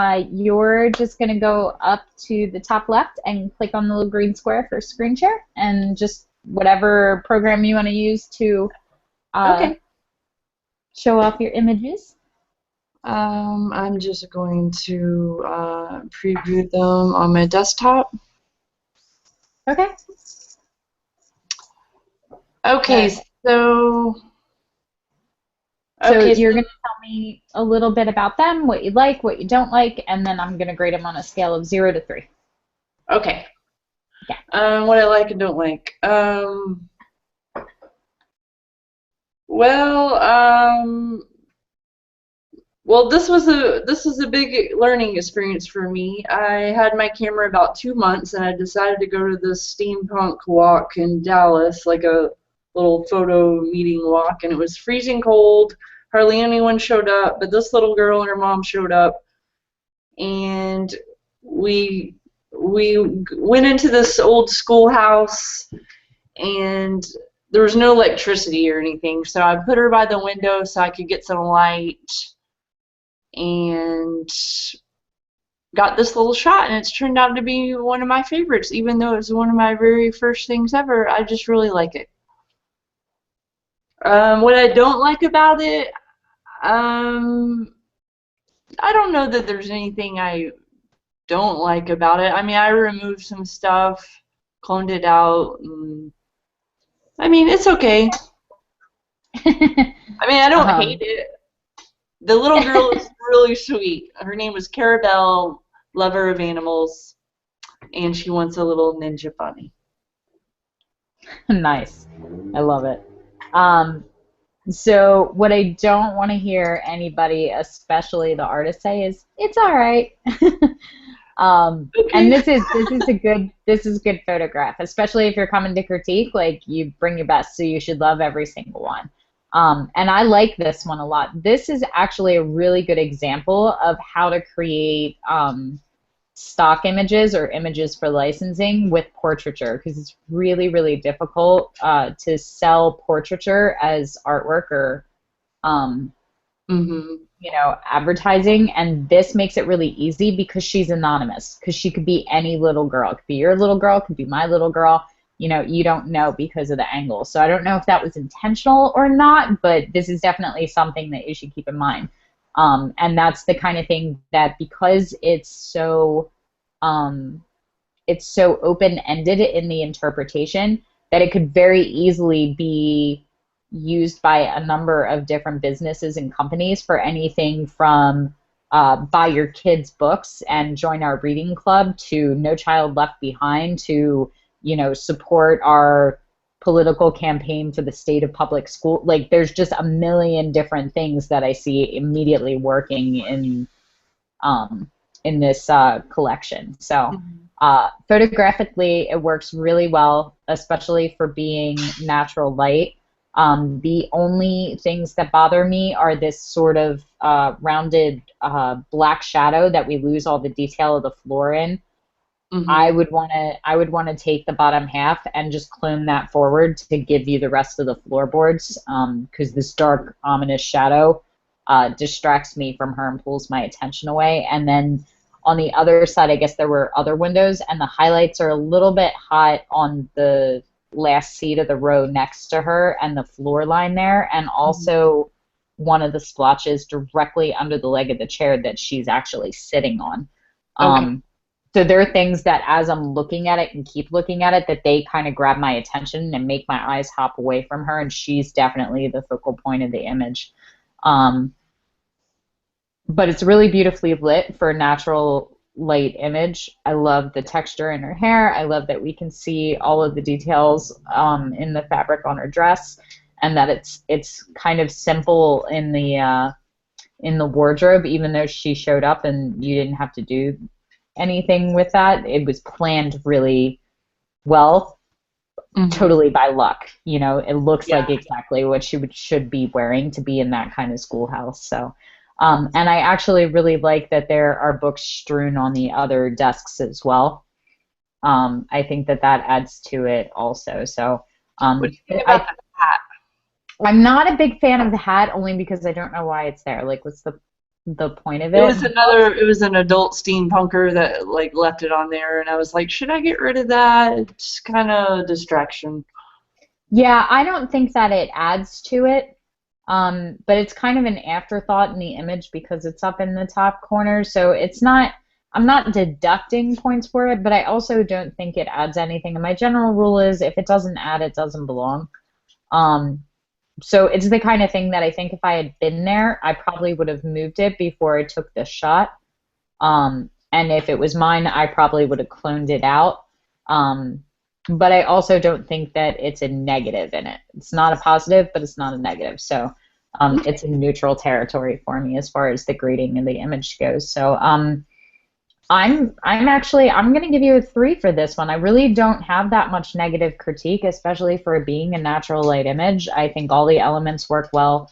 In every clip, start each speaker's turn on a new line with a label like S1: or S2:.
S1: You're just going to go up to the top left and click on the little green square for screen share, and just whatever program you want to use to uh,
S2: Okay.
S1: show off your images.
S2: I'm just going to preview them on my desktop.
S1: Okay.
S2: Okay,
S1: Uh,
S2: so
S1: so
S2: okay,
S1: you're
S2: so
S1: going to tell me a little bit about them, what you like, what you don't like, and then I'm going to grade them on a scale of 0 to 3.
S2: okay.
S1: Yeah.
S2: What I like and don't like. Well, well, this was a big learning experience for me. I had my camera about 2 months, and I decided to go to this steampunk walk in Dallas, like a little photo meeting walk, and it was freezing cold. Hardly anyone showed up, but this little girl and her mom showed up, and we we went into this old schoolhouse, and there was no electricity or anything, so I put her by the window so I could get some light and got this little shot, and it's turned out to be one of my favorites, even though it was one of my very first things ever. I just really like it. What I don't like about it, um, I don't know that there's anything I don't like about it. I mean, I removed some stuff, cloned it out, and I mean, it's okay. I mean, I don't hate
S1: um,
S2: it. The little girl is really sweet. Her name was Carabelle, lover of animals, and she wants a little ninja bunny.
S1: Nice. I love it. Um, so what I don't want to hear anybody, especially the artist, say is it's all right. And
S2: Okay.
S1: this is good photograph, especially if you're coming to critique. Like, you bring your best, so you should love every single one. And I like this one a lot. This is actually a really good example of how to create stock images or images for licensing with portraiture, because it's really, really difficult to sell portraiture as artwork or um,
S2: Mhm.
S1: advertising, and this makes it really easy because she's anonymous, because she could be any little girl. It could be your little girl, it could be my little girl. You don't know because of the angle. So I don't know if that was intentional or not, but this is definitely something that you should keep in mind. And that's the kind of thing that, because um, it's so open-ended in the interpretation, that it could very easily be used by a number of different businesses and companies for anything from buy your kids books and join our reading club, to No Child Left Behind, to support our political campaign for the state of public school. Like, there's just a million different things that I see immediately working um, in this collection. So
S2: Mhm.
S1: photographically, it works really well, especially for being natural light. The only things that bother me are this sort of rounded black shadow that we lose all the detail of the floor in. I
S2: Mhm.
S1: would want to I would want to take the bottom half and just clone that forward to give you the rest of the floorboards, because this dark, ominous shadow distracts me from her and pulls my attention away. And then on the other side, I guess there were other windows, and the highlights are a little bit hot on the last seat of the row next to her and the floor line there, and
S2: Mhm.
S1: also one of the splotches directly under the leg of the chair that she's actually sitting on.
S2: Okay.
S1: Um, so there are things that, as I'm looking at it and keep looking at it, that they kind of grab my attention and make my eyes hop away from her, and she's definitely the focal point of the image. Um, but it's really beautifully lit for a natural light image. I love the texture in her hair. I love that we can see all of the details in the fabric on her dress, and that it's kind of simple in the wardrobe, even though she showed up and you didn't have to do anything with that. It was planned really well,
S2: Mhm.
S1: totally by luck. It looks
S2: Yeah.
S1: like exactly what she should be wearing to be in that kind of schoolhouse. So, and I actually really like that there are books strewn on the other desks as well. I think that that adds to it also. So,
S2: What do you think about
S1: I
S2: the hat?
S1: I'm not a big fan of the hat, only because I don't know why it's there. Like, what's the the point of
S2: It
S1: it.
S2: was another. It was an adult steampunker that like left it on there, and I was like, should I get rid of that? It's kind of distraction.
S1: Yeah, I don't think that it adds to it, but it's kind of an afterthought in the image because it's up in the top corner. So it's not, I'm not deducting points for it, but I also don't think it adds anything. And my general rule is if it doesn't add, it doesn't belong. Um, so it's the kind of thing that I think if I had been there, I probably would have moved it before I took the shot. And if it was mine, I probably would have cloned it out. Um, but I also don't think that it's a negative in it. It's not a positive, but it's not a negative. So it's a neutral territory for me as far as the grading and the image goes. So I'm going to give you a 3 for this one. I really don't have that much negative critique, especially for it being a natural light image. I think all the elements work well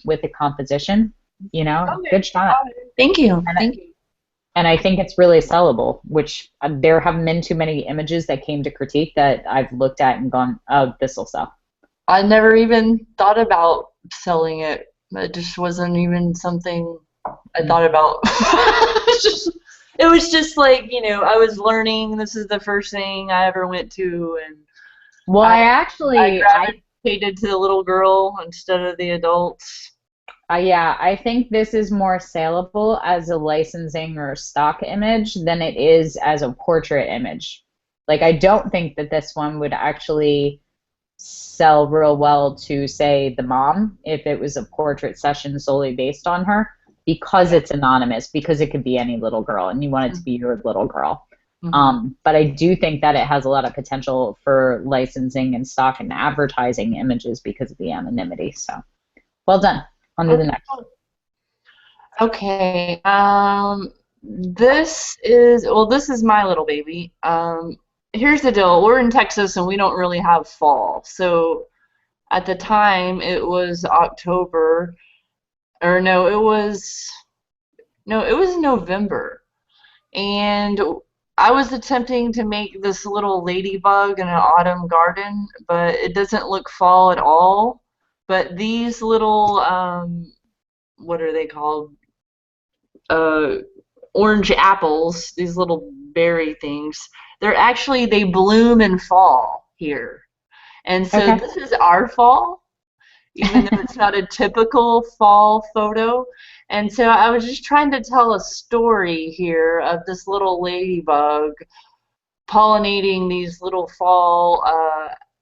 S1: with the composition. You know,
S2: Okay.
S1: good shot.
S2: Thank you.
S1: And
S2: Thank you.
S1: and I think it's really sellable, which there haven't been too many images that came to critique that I've looked at and gone, oh, this will sell.
S2: I never even thought about selling it. It just wasn't even something I thought about. It was just like, I was learning. This is the first thing I ever went to, and
S1: Well,
S2: I gravitated to the little girl instead of the adults.
S1: Yeah, I think this is more saleable as a licensing or stock image than it is as a portrait image. Like, I don't think that this one would actually sell real well to, say, the mom if it was a portrait session solely based on her because it's anonymous, because it could be any little girl and you want it to be your little girl. But I do think that it has a lot of potential for licensing and stock and advertising images because of the anonymity. So, well done. On to the next.
S2: Okay. This is my little baby. Here's the deal. We're in Texas and we don't really have fall. So at the time it was October, or no, it was November. And I was attempting to make this little ladybug in an autumn garden, but it doesn't look fall at all. But these little, what are they called? Orange apples, these little berry things, they bloom in fall here. And so this is our fall, even though it's not a typical fall photo. And so I was just trying to tell a story here of this little ladybug pollinating these little fall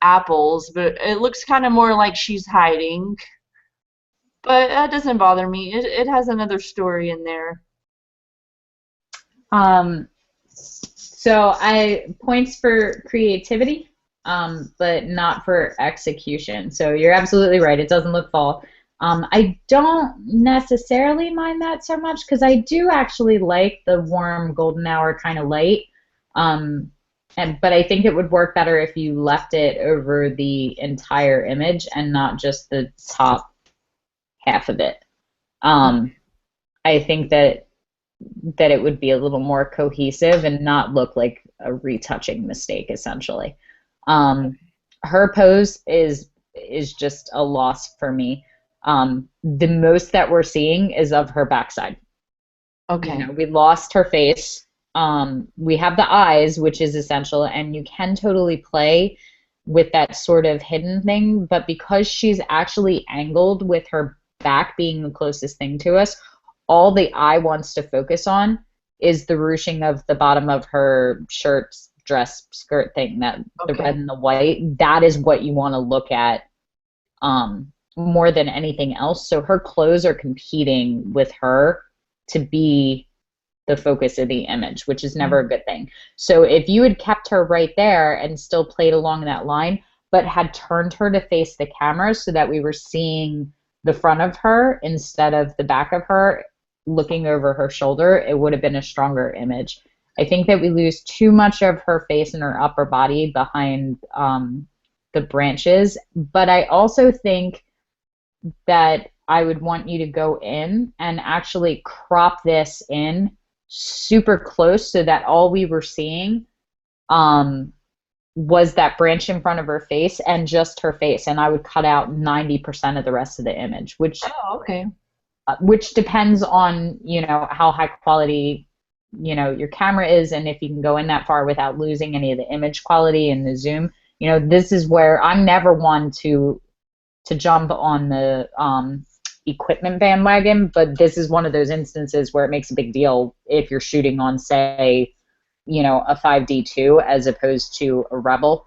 S2: apples, but it looks kind of more like she's hiding. But that doesn't bother me. It has another story in there.
S1: So points for creativity, but not for execution. So you're absolutely right. It doesn't look fall. I don't necessarily mind that so much because I do actually like the warm golden hour kind of light. But I think it would work better if you left it over the entire image and not just the top half of it. I think that it would be a little more cohesive and not look like a retouching mistake, essentially. Her pose is just a loss for me. The most that we're seeing is of her backside.
S2: Okay.
S1: You know, we lost her face. We have the eyes, which is essential, and you can totally play with that sort of hidden thing, but because she's actually angled with her back being the closest thing to us, all the eye wants to focus on is the ruching of the bottom of her shirt, dress, skirt thing, the red and the white. That is what you want to look at more than anything else. So her clothes are competing with her to be the focus of the image, which is never a good thing. So if you had kept her right there and still played along that line, but had turned her to face the camera so that we were seeing the front of her instead of the back of her looking over her shoulder, it would have been a stronger image. I think that we lose too much of her face and her upper body behind the branches, but I also think that I would want you to go in and actually crop this in super close so that all we were seeing was that branch in front of her face and just her face, and I would cut out 90% of the rest of the image, which which depends on, how high quality, your camera is, and if you can go in that far without losing any of the image quality and the zoom. This is where I'm never one to jump on the equipment bandwagon, but this is one of those instances where it makes a big deal if you're shooting on, say, a 5D2 as opposed to a Rebel,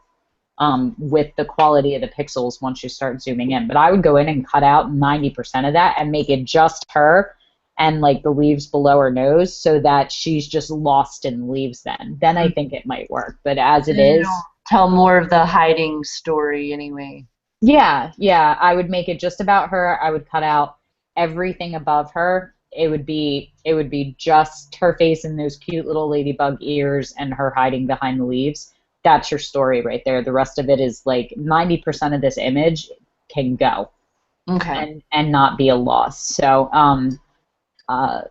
S1: with the quality of the pixels once you start zooming in. But I would go in and cut out 90% of that and make it just her and like the leaves below her nose, so that she's just lost in leaves then. Then I think it might work. But as it is,
S2: tell more of the hiding story anyway.
S1: yeah, I would make it just about her. I would cut out everything above her. It would be just her face and those cute little ladybug ears and her hiding behind the leaves. That's your story right there. The rest of it is like 90% of this image can go.
S2: Okay.
S1: And not be a loss. So I'm gonna.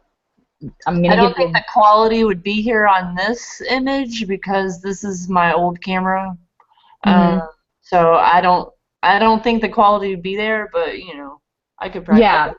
S2: I don't think the quality would be here on this image because this is my old camera. So I don't think the quality would be there, but I could practice.
S1: Yeah.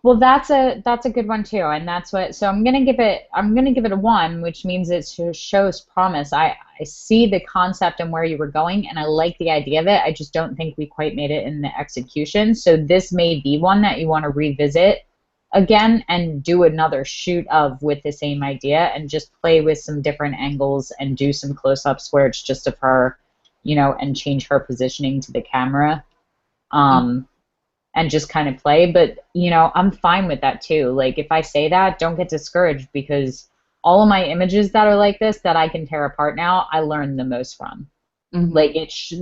S1: Well, that's a good one too, and that's what. So I'm gonna give it a 1, which means it shows promise. I see the concept and where you were going, and I like the idea of it. I just don't think we quite made it in the execution. So this may be one that you want to revisit again and do another shoot of with the same idea, and just play with some different angles and do some close-ups where it's just of her, and change her positioning to the camera. And just kind of play. But, I'm fine with that too. Like, if I say that, don't get discouraged, because all of my images that are like this that I can tear apart now, I learned the most from. Like, it's,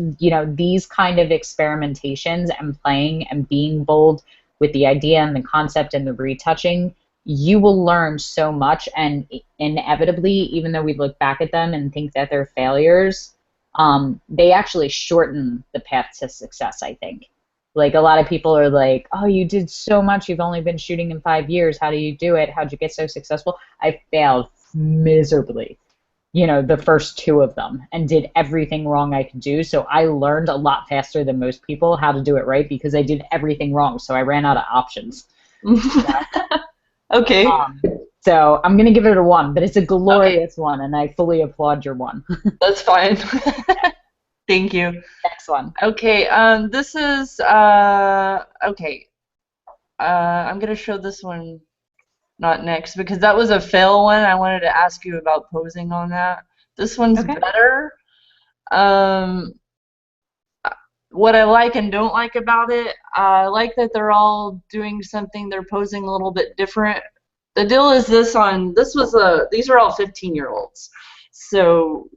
S1: these kind of experimentations and playing and being bold with the idea and the concept and the retouching, you will learn so much. And inevitably, even though we look back at them and think that they're failures, they actually shorten the path to success, I think. Like, a lot of people are like, oh, you did so much. You've only been shooting in 5 years. How do you do it? How'd you get so successful? I failed miserably, the first 2 of them, and did everything wrong I could do. So I learned a lot faster than most people how to do it right, because I did everything wrong. So I ran out of options.
S2: Okay.
S1: So I'm going to give it a 1, but it's a glorious one, and I fully applaud your 1.
S2: That's fine. Thank you.
S1: Next one.
S2: Okay, this is, okay. I'm going to show this one not next, because that was a fail one. I wanted to ask you about posing on that. This one's better. What I like and don't like about it, I like that they're all doing something, they're posing a little bit different. The deal is these are all 15-year-olds. So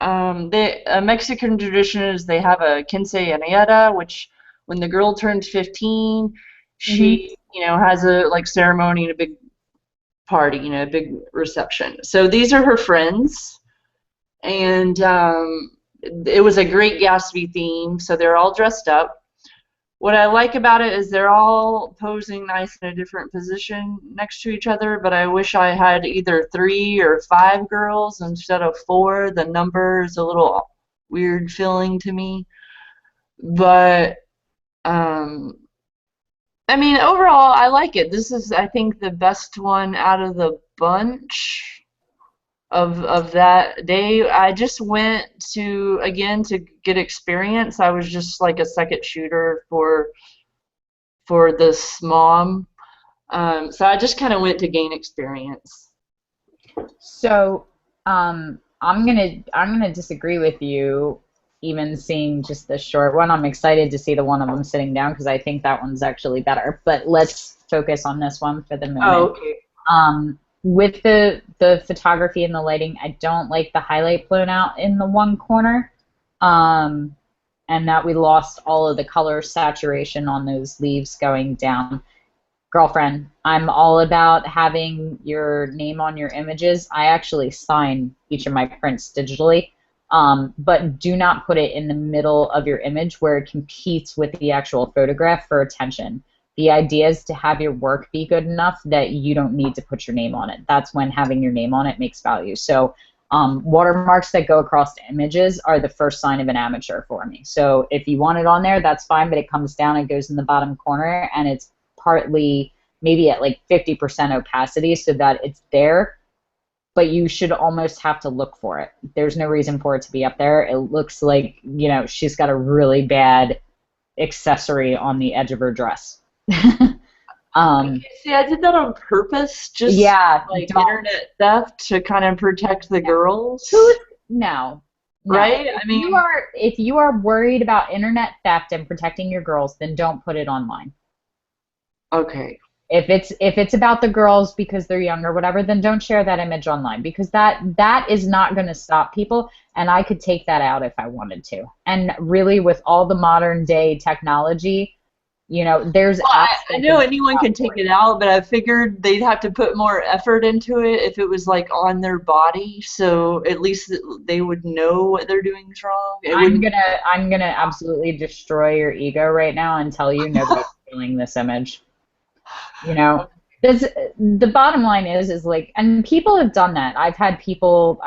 S2: a Mexican tradition is they have a quinceañera, which when the girl turns 15, she has a ceremony and a big party, a big reception. So these are her friends, and it was a Great Gatsby theme, so they're all dressed up. What I like about it is they're all posing nice in a different position next to each other, but I wish I had either 3 or 5 girls instead of 4. The number is a little weird feeling to me. But, I mean, overall, I like it. This is, I think, the best one out of the bunch of that day. I just went to get experience. I was just like a second shooter for this mom. So I just kind of went to gain experience.
S1: So I'm gonna disagree with you. Even seeing just the short one, I'm excited to see the one of them sitting down, because I think that one's actually better. But let's focus on this one for the moment.
S2: Oh, okay.
S1: With the photography and the lighting, I don't like the highlight blown out in the one corner, and that we lost all of the color saturation on those leaves going down. Girlfriend, I'm all about having your name on your images. I actually sign each of my prints digitally, but do not put it in the middle of your image where it competes with the actual photograph for attention. The idea is to have your work be good enough that you don't need to put your name on it. That's when having your name on it makes value. So watermarks that go across the images are the first sign of an amateur for me. So if you want it on there, that's fine, but it comes down and goes in the bottom corner, and it's partly maybe at like 50% opacity so that it's there, but you should almost have to look for it. There's no reason for it to be up there. It looks like, you know, she's got a really bad accessory on the edge of her dress.
S2: See, I did that on purpose, just
S1: Yeah,
S2: like
S1: don't.
S2: internet theft to kind of protect the girls.
S1: No.
S2: Right?
S1: If
S2: I mean,
S1: if you are worried about internet theft and protecting your girls, then don't put it online.
S2: okay.
S1: If it's about the girls because they're young or whatever, then don't share that image online, because that is not going to stop people, and I could take that out if I wanted to. And really, with all the modern day technology, you know, there's
S2: Well,
S1: apps
S2: I
S1: that
S2: know
S1: can
S2: anyone can take it out, but I figured they'd have to put more effort into it if it was like on their body, so at least they would know what they're doing is wrong. It wouldn't.
S1: I'm gonna absolutely destroy your ego right now and tell you nobody's stealing this image. You know, this, the bottom line is like, and people have done that. I've had people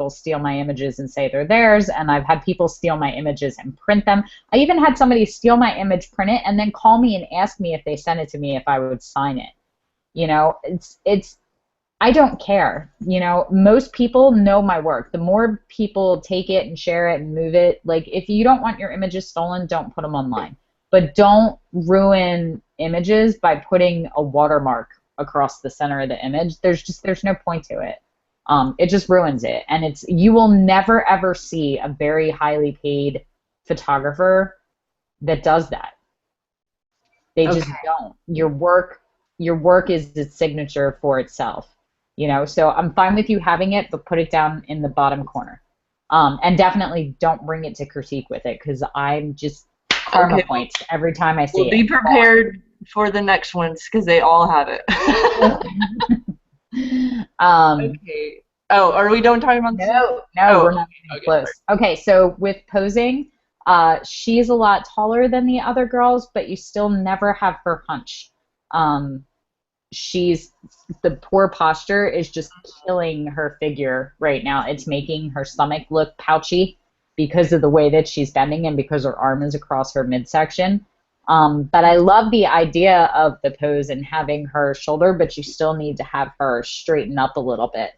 S1: steal my images and say they're theirs, and I've had people steal my images and print them. I even had somebody steal my image, print it, and then call me and ask me if they sent it to me if I would sign it. You know, it's I don't care. You know, most people know my work. The more people take it and share it and move it, like, if you don't want your images stolen, don't put them online. But don't ruin images by putting a watermark across the center of the image. There's no point to it. It just ruins it. And you will never ever see a very highly paid photographer that does that. They just don't. Your work is its signature for itself. You know, so I'm fine with you having it, but put it down in the bottom corner. And definitely don't bring it to critique with it, because I'm just karma points every time I see
S2: We'll
S1: it.
S2: be prepared for the next ones because they all have it. Okay. Oh, are we done talking about this?
S1: No, we're not getting close. Okay, so with posing, she's a lot taller than the other girls, but you still never have her hunch. The poor posture is just killing her figure right now. It's making her stomach look pouchy because of the way that she's bending and because her arm is across her midsection. But I love the idea of the pose and having her shoulder, but you still need to have her straighten up a little bit.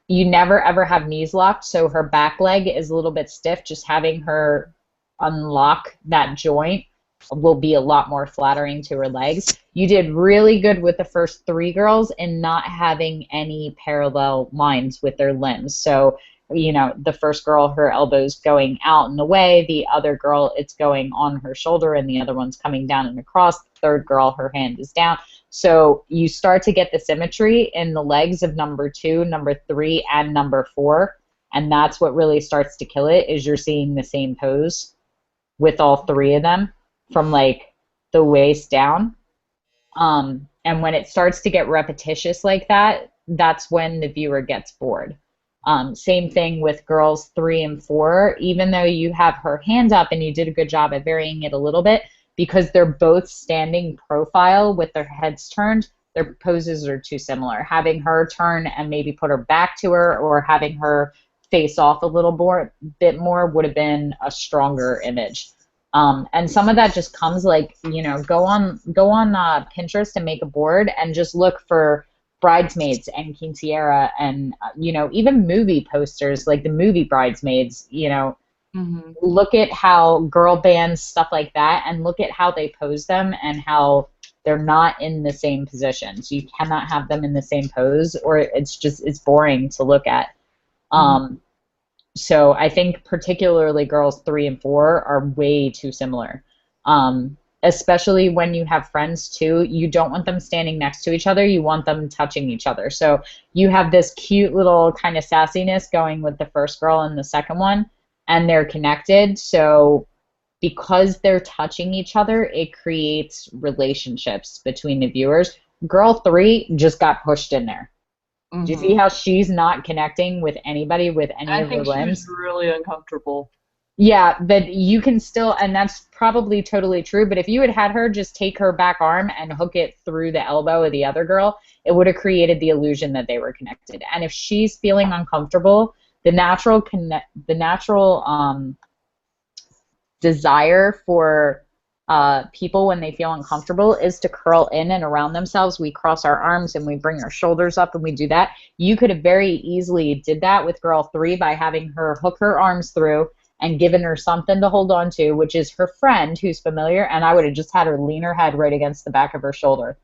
S1: You never ever have knees locked, so her back leg is a little bit stiff. Just having her unlock that joint will be a lot more flattering to her legs. You did really good with the first three girls in not having any parallel lines with their limbs. So, you know, the first girl, her elbow's going out and away. The other girl, it's going on her shoulder, and the other one's coming down and across. The third girl, her hand is down. So you start to get the symmetry in the legs of number 2, number 3, and number 4. And that's what really starts to kill it, is you're seeing the same pose with all 3 of them from like the waist down. And when it starts to get repetitious like that, that's when the viewer gets bored. Same thing with girls 3 and 4. Even though you have her hand up and you did a good job at varying it a little bit, because they're both standing profile with their heads turned, their poses are too similar. Having her turn and maybe put her back to her, or having her face off a little bit more would have been a stronger image. And some of that just comes, like, you know, go on Pinterest and make a board and just look for bridesmaids and quinceañera and, you know, even movie posters, like the movie Bridesmaids, you know. Look at how girl bands, stuff like that, and look at how they pose them and how they're not in the same position. So you cannot have them in the same pose, or it's boring to look at. So I think particularly girls 3 and 4 are way too similar. Especially when you have friends too, you don't want them standing next to each other, you want them touching each other. So you have this cute little kind of sassiness going with the first girl and the second one, and they're connected. So because they're touching each other, it creates relationships between the viewers. Girl 3 just got pushed in there. Do you see how she's not connecting with anybody with any of her limbs? I think
S2: she's really uncomfortable.
S1: Yeah, but you can still, and that's probably totally true, but if you had her just take her back arm and hook it through the elbow of the other girl, it would have created the illusion that they were connected. And if she's feeling uncomfortable, the natural desire for people when they feel uncomfortable is to curl in and around themselves. We cross our arms and we bring our shoulders up and we do that. You could have very easily did that with girl 3 by having her hook her arms through and given her something to hold on to, which is her friend who's familiar, and I would have just had her lean her head right against the back of her shoulder.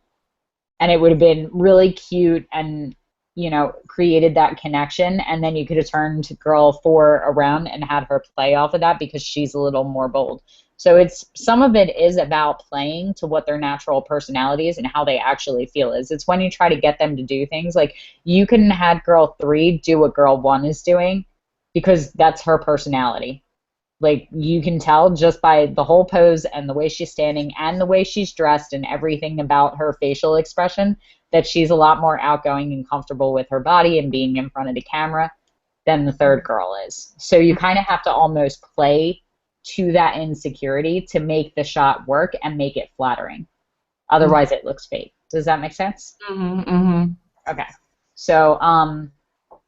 S1: And it would have been really cute and, you know, created that connection. And then you could have turned girl 4 around and had her play off of that because she's a little more bold. So it's, some of it is about playing to what their natural personality is and how they actually feel is. It's when you try to get them to do things like you can have girl 3 do what girl 1 is doing because that's her personality. Like you can tell just by the whole pose and the way she's standing and the way she's dressed and everything about her facial expression that she's a lot more outgoing and comfortable with her body and being in front of the camera than the third girl is. So you kind of have to almost play to that insecurity to make the shot work and make it flattering. Otherwise it looks fake. Does that make sense?
S2: Mm-hmm, mm-hmm.
S1: Okay. So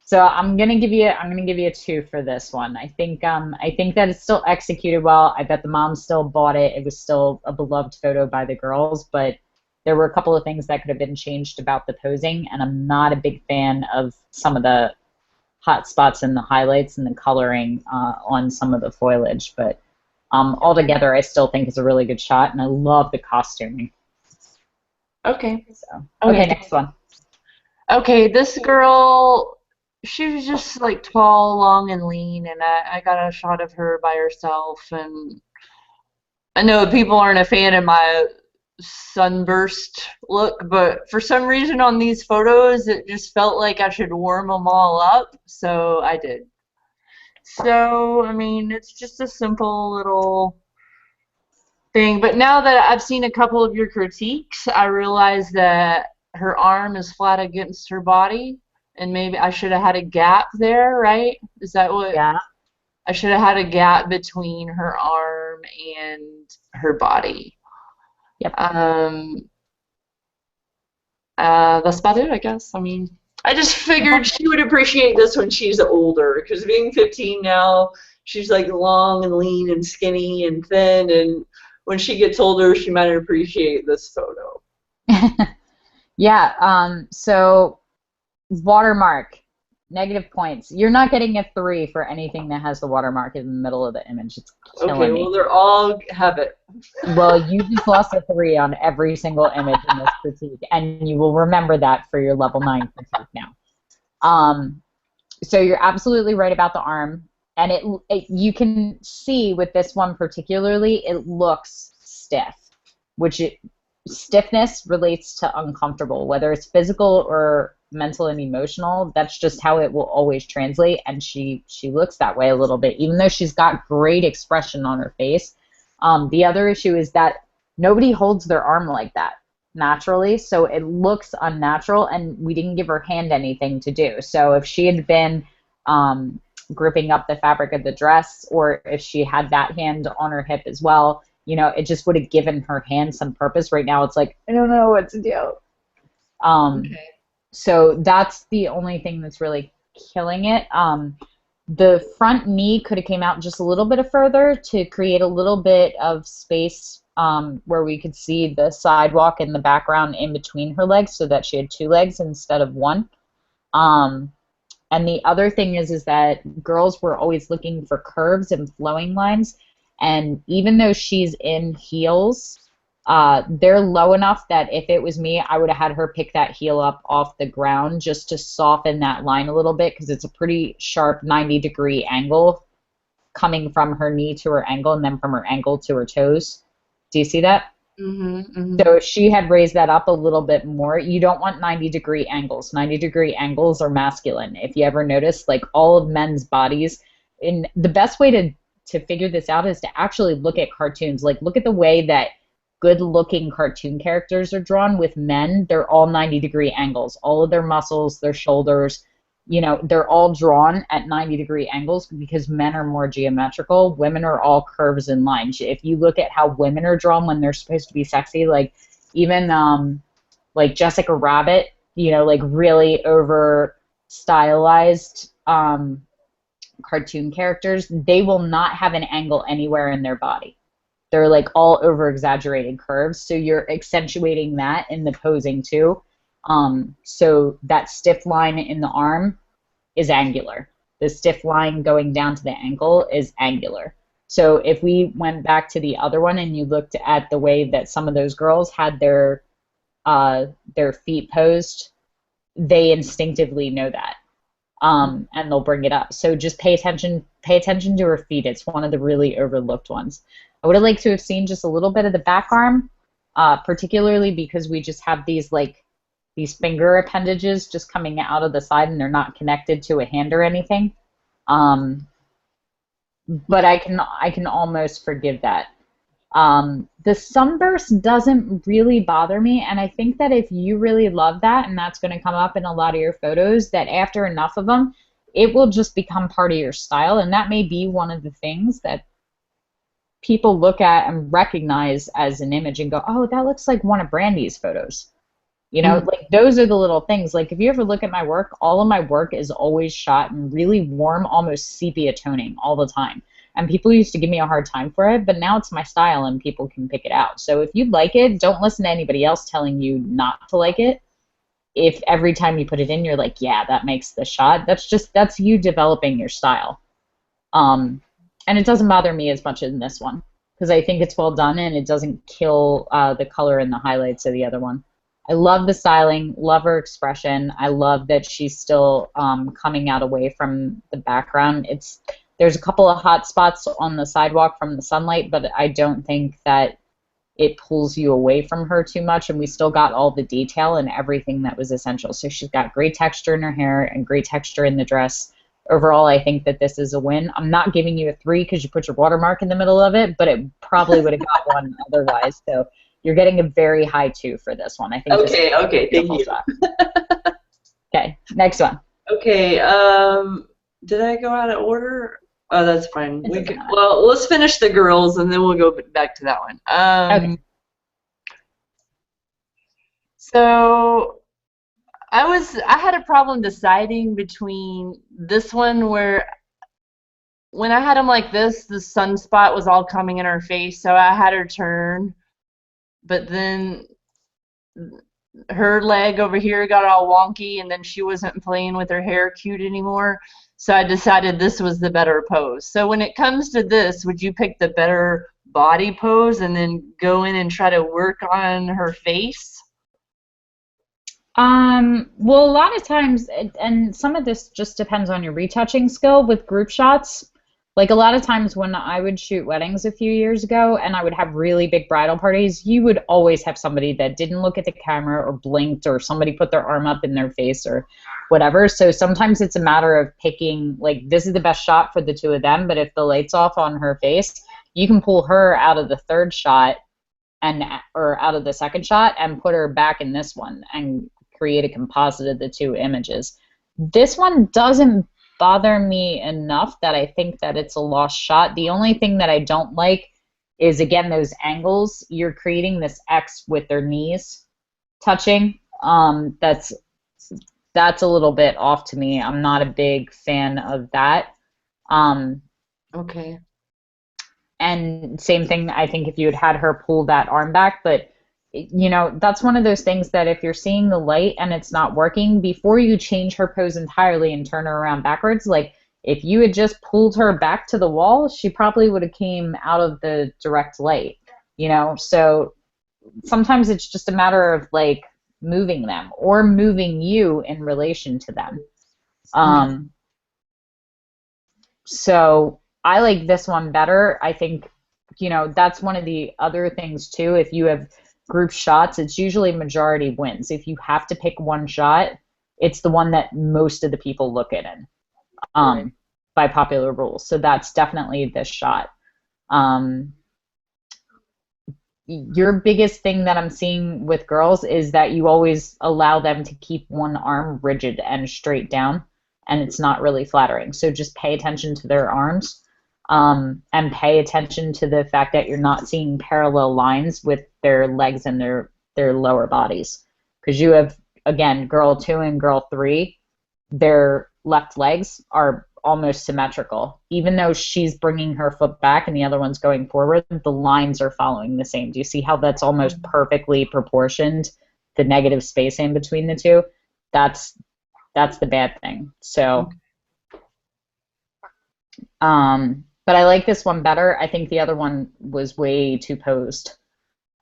S1: so I'm gonna give you a 2 for this one. I think that it's still executed well. I bet the mom still bought it. It was still a beloved photo by the girls, but there were a couple of things that could have been changed about the posing, and I'm not a big fan of some of the hot spots and the highlights and the coloring on some of the foliage. But altogether, I still think it's a really good shot, and I love the costuming.
S2: Okay.
S1: So, okay, next one.
S2: Okay, this girl, she was just like tall, long, and lean, and I got a shot of her by herself. And I know people aren't a fan of my sunburst look, but for some reason on these photos, it just felt like I should warm them all up, so I did. So, I mean, it's just a simple little thing. But now that I've seen a couple of your critiques, I realize that her arm is flat against her body, and maybe I should have had a gap there, right? Is that what?
S1: Yeah.
S2: I should have had a gap between her arm and her body.
S1: Yep.
S2: That's about it, I guess. I mean, I just figured she would appreciate this when she's older, because being 15 now, she's like long and lean and skinny and thin, and when she gets older, she might appreciate this photo.
S1: Yeah, so watermark, negative points. You're not getting a 3 for anything that has the watermark in the middle of the image. It's killing me.
S2: Well, they're all have it.
S1: Well, you just lost a 3 on every single image in this critique, and you will remember that for your level 9 critique now. So you're absolutely right about the arm, and it you can see with this one particularly, it looks stiff, which stiffness relates to uncomfortable, whether it's physical or mental and emotional. That's just how it will always translate, and she looks that way a little bit, even though she's got great expression on her face. The other issue is that nobody holds their arm like that naturally, so it looks unnatural, and we didn't give her hand anything to do. So if she had been gripping up the fabric of the dress, or if she had that hand on her hip as well, you know, it just would have given her hand some purpose. Right now it's like, I don't know what to do. Okay. So that's the only thing that's really killing it. The front knee could have came out just a little bit further to create a little bit of space where we could see the sidewalk in the background in between her legs, so that she had 2 legs instead of 1. And the other thing is that girls were always looking for curves and flowing lines, and even though she's in heels, they're low enough that if it was me, I would have had her pick that heel up off the ground just to soften that line a little bit, because it's a pretty sharp 90-degree angle coming from her knee to her ankle and then from her ankle to her toes. Do you see that? Mm-hmm, mm-hmm. So if she had raised that up a little bit more, you don't want 90-degree angles. 90-degree angles are masculine. If you ever notice, like all of men's bodies, in the best way to figure this out is to actually look at cartoons. Like, look at the way that good-looking cartoon characters are drawn with men. They're all 90-degree angles. All of their muscles, their shoulders, you know, they're all drawn at 90-degree angles because men are more geometrical. Women are all curves and lines. If you look at how women are drawn when they're supposed to be sexy, like even like Jessica Rabbit, you know, like really over stylized cartoon characters, they will not have an angle anywhere in their body. They're like all over exaggerated curves. So you're accentuating that in the posing too. So that stiff line in the arm is angular. The stiff line going down to the ankle is angular. So if we went back to the other one and you looked at the way that some of those girls had their feet posed, they instinctively know that. And they'll bring it up. So just pay attention to her feet. It's one of the really overlooked ones. I would have liked to have seen just a little bit of the back arm, particularly because we just have these finger appendages just coming out of the side and they're not connected to a hand or anything. But I can almost forgive that. The sunburst doesn't really bother me, and I think that if you really love that, and that's going to come up in a lot of your photos, that after enough of them, it will just become part of your style, and that may be one of the things that people look at and recognize as an image and go, oh, that looks like one of Brandy's photos. You know, like those are the little things. Like if you ever look at my work, all of my work is always shot in really warm, almost sepia toning all the time. And people used to give me a hard time for it, but now it's my style and people can pick it out. So if you like it, don't listen to anybody else telling you not to like it. If every time you put it in, you're like, yeah, that makes the shot, that's you developing your style. And it doesn't bother me as much in this one because I think it's well done and it doesn't kill the color and the highlights of the other one. I love the styling, love her expression. I love that she's still coming out away from the background. There's a couple of hot spots on the sidewalk from the sunlight, but I don't think that it pulls you away from her too much, and we still got all the detail and everything that was essential. So she's got great texture in her hair and great texture in the dress. Overall, I think that this is a win. I'm not giving you a 3 because you put your watermark in the middle of it, but it probably would have got one otherwise. So you're getting a very high 2 for this one. I think.
S2: Okay, thank you.
S1: Okay, next one.
S2: Okay, did I go out of order? Oh, that's fine. Well, let's finish the girls and then we'll go back to that one.
S1: Okay.
S2: So I had a problem deciding between this one where when I had them like this, the sunspot was all coming in her face, so I had her turn, but then her leg over here got all wonky and then she wasn't playing with her hair cute anymore. So I decided this was the better pose. So when it comes to this, would you pick the better body pose and then go in and try to work on her face?
S1: Well, a lot of times, and some of this just depends on your retouching skill with group shots. Like a lot of times when I would shoot weddings a few years ago and I would have really big bridal parties, you would always have somebody that didn't look at the camera or blinked or somebody put their arm up in their face or whatever. So sometimes it's a matter of picking, like, this is the best shot for the two of them, but if the light's off on her face, you can pull her out of the third shot or out of the second shot and put her back in this one and create a composite of the two images. This one doesn't bother me enough that I think that it's a lost shot. The only thing that I don't like is, again, those angles. You're creating this X with their knees touching. That's a little bit off to me. I'm not a big fan of that.
S2: Okay.
S1: And same thing, I think, if you had her pull that arm back, but you know, that's one of those things that if you're seeing the light and it's not working, before you change her pose entirely and turn her around backwards, like if you had just pulled her back to the wall, she probably would have came out of the direct light, you know? So sometimes it's just a matter of like moving them or moving you in relation to them. So I like this one better. I think, you know, that's one of the other things too. If you have group shots, it's usually majority wins. If you have to pick one shot, it's the one that most of the people look at in, by popular rules. So that's definitely this shot. Your biggest thing that I'm seeing with girls is that you always allow them to keep one arm rigid and straight down, and it's not really flattering. So just pay attention to their arms. And pay attention to the fact that you're not seeing parallel lines with their legs and their lower bodies. Because you have, again, girl 2 and girl 3, their left legs are almost symmetrical. Even though she's bringing her foot back and the other one's going forward, the lines are following the same. Do you see how that's almost perfectly proportioned, the negative spacing between the two? That's the bad thing. So, but I like this one better. I think the other one was way too posed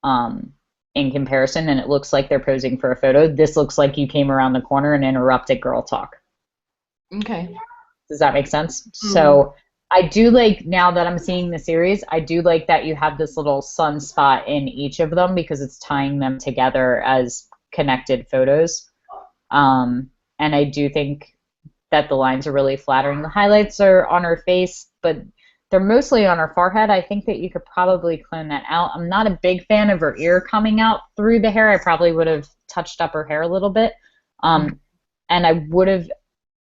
S1: in comparison, and it looks like they're posing for a photo. This looks like you came around the corner and interrupted girl talk.
S2: Okay.
S1: Does that make sense? So I do like, now that I'm seeing the series, I do like that you have this little sunspot in each of them because it's tying them together as connected photos. And I do think that the lines are really flattering. The highlights are on her face, but they're mostly on her forehead. I think that you could probably clone that out. I'm not a big fan of her ear coming out through the hair. I probably would have touched up her hair a little bit. And I would have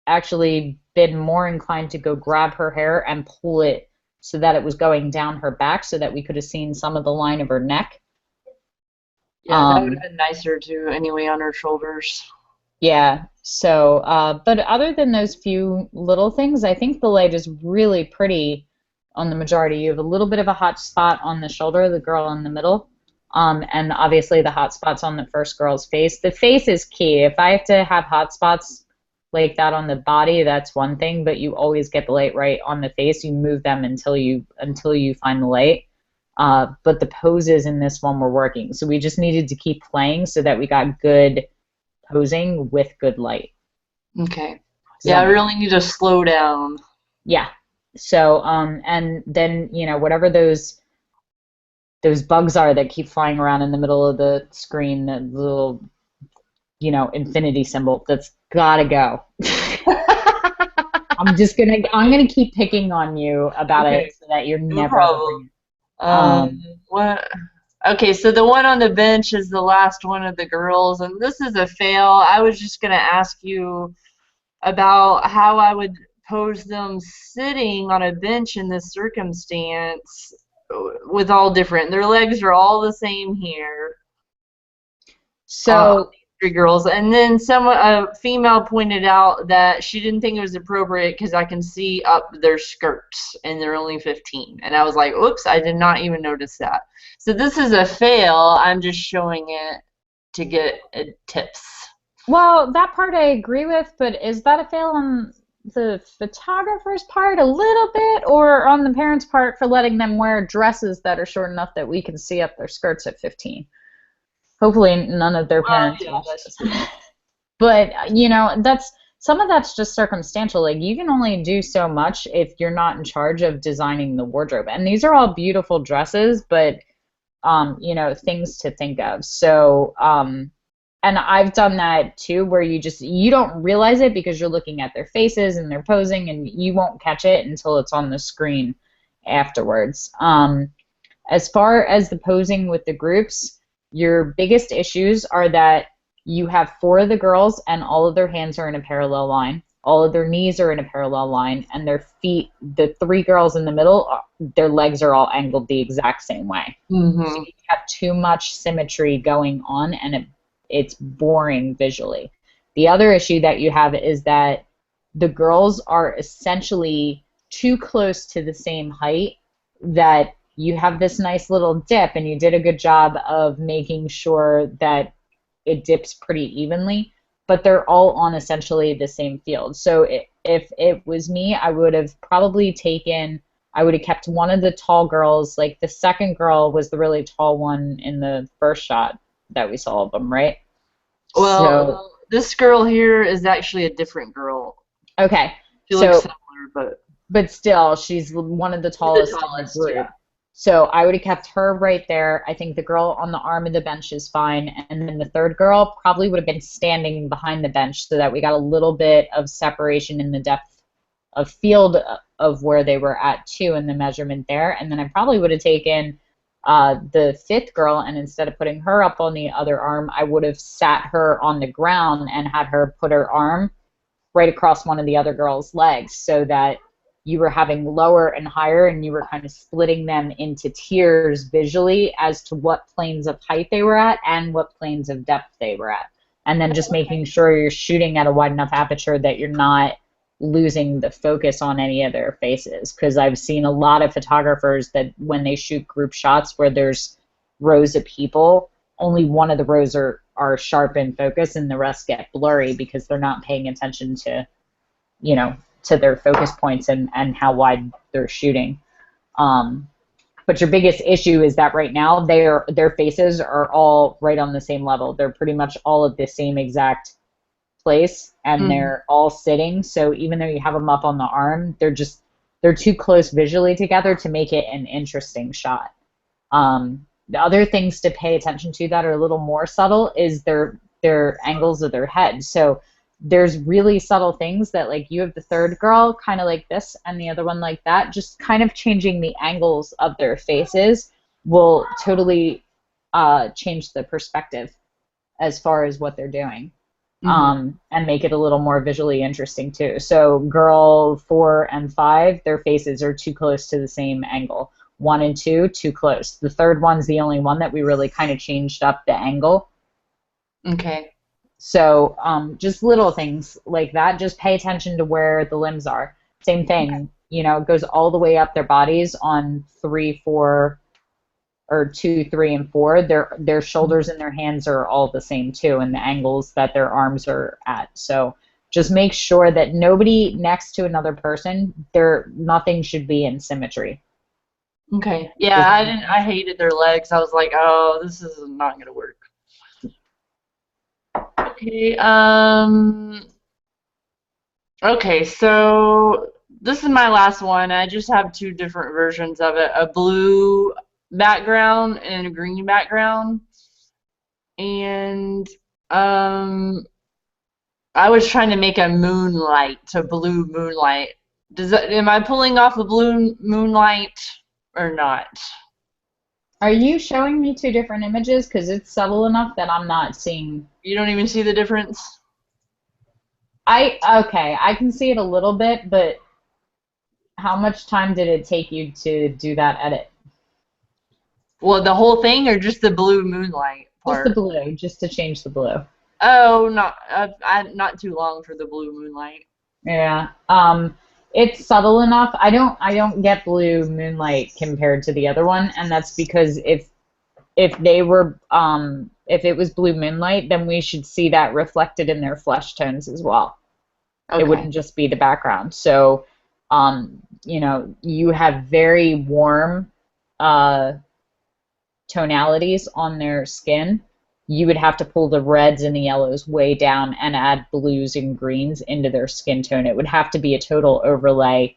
S1: actually been more inclined to go grab her hair and pull it so that it was going down her back so that we could have seen some of the line of her neck.
S2: Yeah, that would have been nicer too, anyway, on her shoulders.
S1: Yeah, so, but other than those few little things, I think the light is really pretty on the majority. You have a little bit of a hot spot on the shoulder, the girl in the middle, and obviously the hot spots on the first girl's face. The face is key. If I have to have hot spots like that on the body, that's one thing, but you always get the light right on the face. You move them until you find the light. But the poses in this one were working, so we just needed to keep playing so that we got good posing with good light.
S2: Okay. Yeah, I really need to slow down.
S1: Yeah. So, and then, you know, whatever those bugs are that keep flying around in the middle of the screen, the little, you know, infinity symbol, that's gotta go. I'm gonna keep picking on you about it so that you're
S2: No
S1: never.
S2: problem. What? Okay, so the one on the bench is the last one of the girls, and this is a fail. I was just going to ask you about how I would pose them sitting on a bench in this circumstance with all different. Their legs are all the same here.
S1: So
S2: three girls, and then a female pointed out that she didn't think it was appropriate because I can see up their skirts and they're only 15, and I was like, oops, I did not even notice that. So this is a fail. I'm just showing it to get tips.
S1: Well, that part I agree with, but is that a fail on the photographer's part a little bit, or on the parents' part for letting them wear dresses that are short enough that we can see up their skirts at 15? Hopefully none of their parents watch this. But, you know, some of that's just circumstantial. Like, you can only do so much if you're not in charge of designing the wardrobe. And these are all beautiful dresses, but, you know, things to think of. So, and I've done that too, where you don't realize it because you're looking at their faces and they're posing, and you won't catch it until it's on the screen afterwards. As far as the posing with the groups, your biggest issues are that you have 4 of the girls and all of their hands are in a parallel line. All of their knees are in a parallel line, and their feet, the 3 girls in the middle, their legs are all angled the exact same way.
S2: Mm-hmm.
S1: So you have too much symmetry going on, and it's boring visually. The other issue that you have is that the girls are essentially too close to the same height, that you have this nice little dip, and you did a good job of making sure that it dips pretty evenly, but they're all on essentially the same field. So if it was me, I would have kept one of the tall girls. Like, the second girl was the really tall one in the first shot that we saw of them, right?
S2: Well, this girl here is actually a different girl.
S1: Okay.
S2: She looks similar,
S1: but still, she's one of the tallest in the group. Yeah. So I would have kept her right there. I think the girl on the arm of the bench is fine. And then the third girl probably would have been standing behind the bench so that we got a little bit of separation in the depth of field of where they were at too, in the measurement there. And then I probably would have taken the 5th girl, and instead of putting her up on the other arm, I would have sat her on the ground and had her put her arm right across one of the other girl's legs, so that you were having lower and higher, and you were kind of splitting them into tiers visually as to what planes of height they were at and what planes of depth they were at. And then just making sure you're shooting at a wide enough aperture that you're not losing the focus on any of their faces, because I've seen a lot of photographers that when they shoot group shots where there's rows of people, only one of the rows are sharp in focus and the rest get blurry because they're not paying attention to, you know, to their focus points and how wide they're shooting. But your biggest issue is that right now their faces are all right on the same level. They're pretty much all at the same exact place, and they're all sitting. So even though you have them up on the arm, they're too close visually together to make it an interesting shot. The other things to pay attention to that are a little more subtle is their angles of their head. So there's really subtle things that, like, you have the third girl kind of like this and the other one like that. Just kind of changing the angles of their faces will totally change the perspective as far as what they're doing. And make it a little more visually interesting too. So girl 4 and 5, their faces are too close to the same angle. 1 and 2, too close. The third one's the only one that we really kind of changed up the angle.
S2: Okay.
S1: So just little things like that. Just pay attention to where the limbs are. Same thing. Okay. You know, it goes all the way up their bodies on 3, 4, or 2, 3, and 4. Their shoulders and their hands are all the same too, and the angles that their arms are at. So just make sure that nobody next to another person, nothing should be in symmetry.
S2: Okay. Yeah, I hated their legs. I was like, oh, this is not gonna work. Okay. Okay, so this is my last one. I just have 2 different versions of it: a blue background and a green background. And I was trying to make a blue moonlight. Am I pulling off a blue moonlight or not?
S1: Are you showing me 2 different images? Because it's subtle enough that I'm not seeing.
S2: You don't even see the difference?
S1: Okay, I can see it a little bit, but how much time did it take you to do that edit?
S2: Well, the whole thing, or just the blue moonlight part?
S1: Just the blue, just to change the blue.
S2: Oh, not too long for the blue moonlight.
S1: Yeah. It's subtle enough. I don't get blue moonlight compared to the other one, and that's because if it was blue moonlight, then we should see that reflected in their flesh tones as well. Okay. It wouldn't just be the background. So, you know, you have very warm tonalities on their skin. You would have to pull the reds and the yellows way down and add blues and greens into their skin tone. It would have to be a total overlay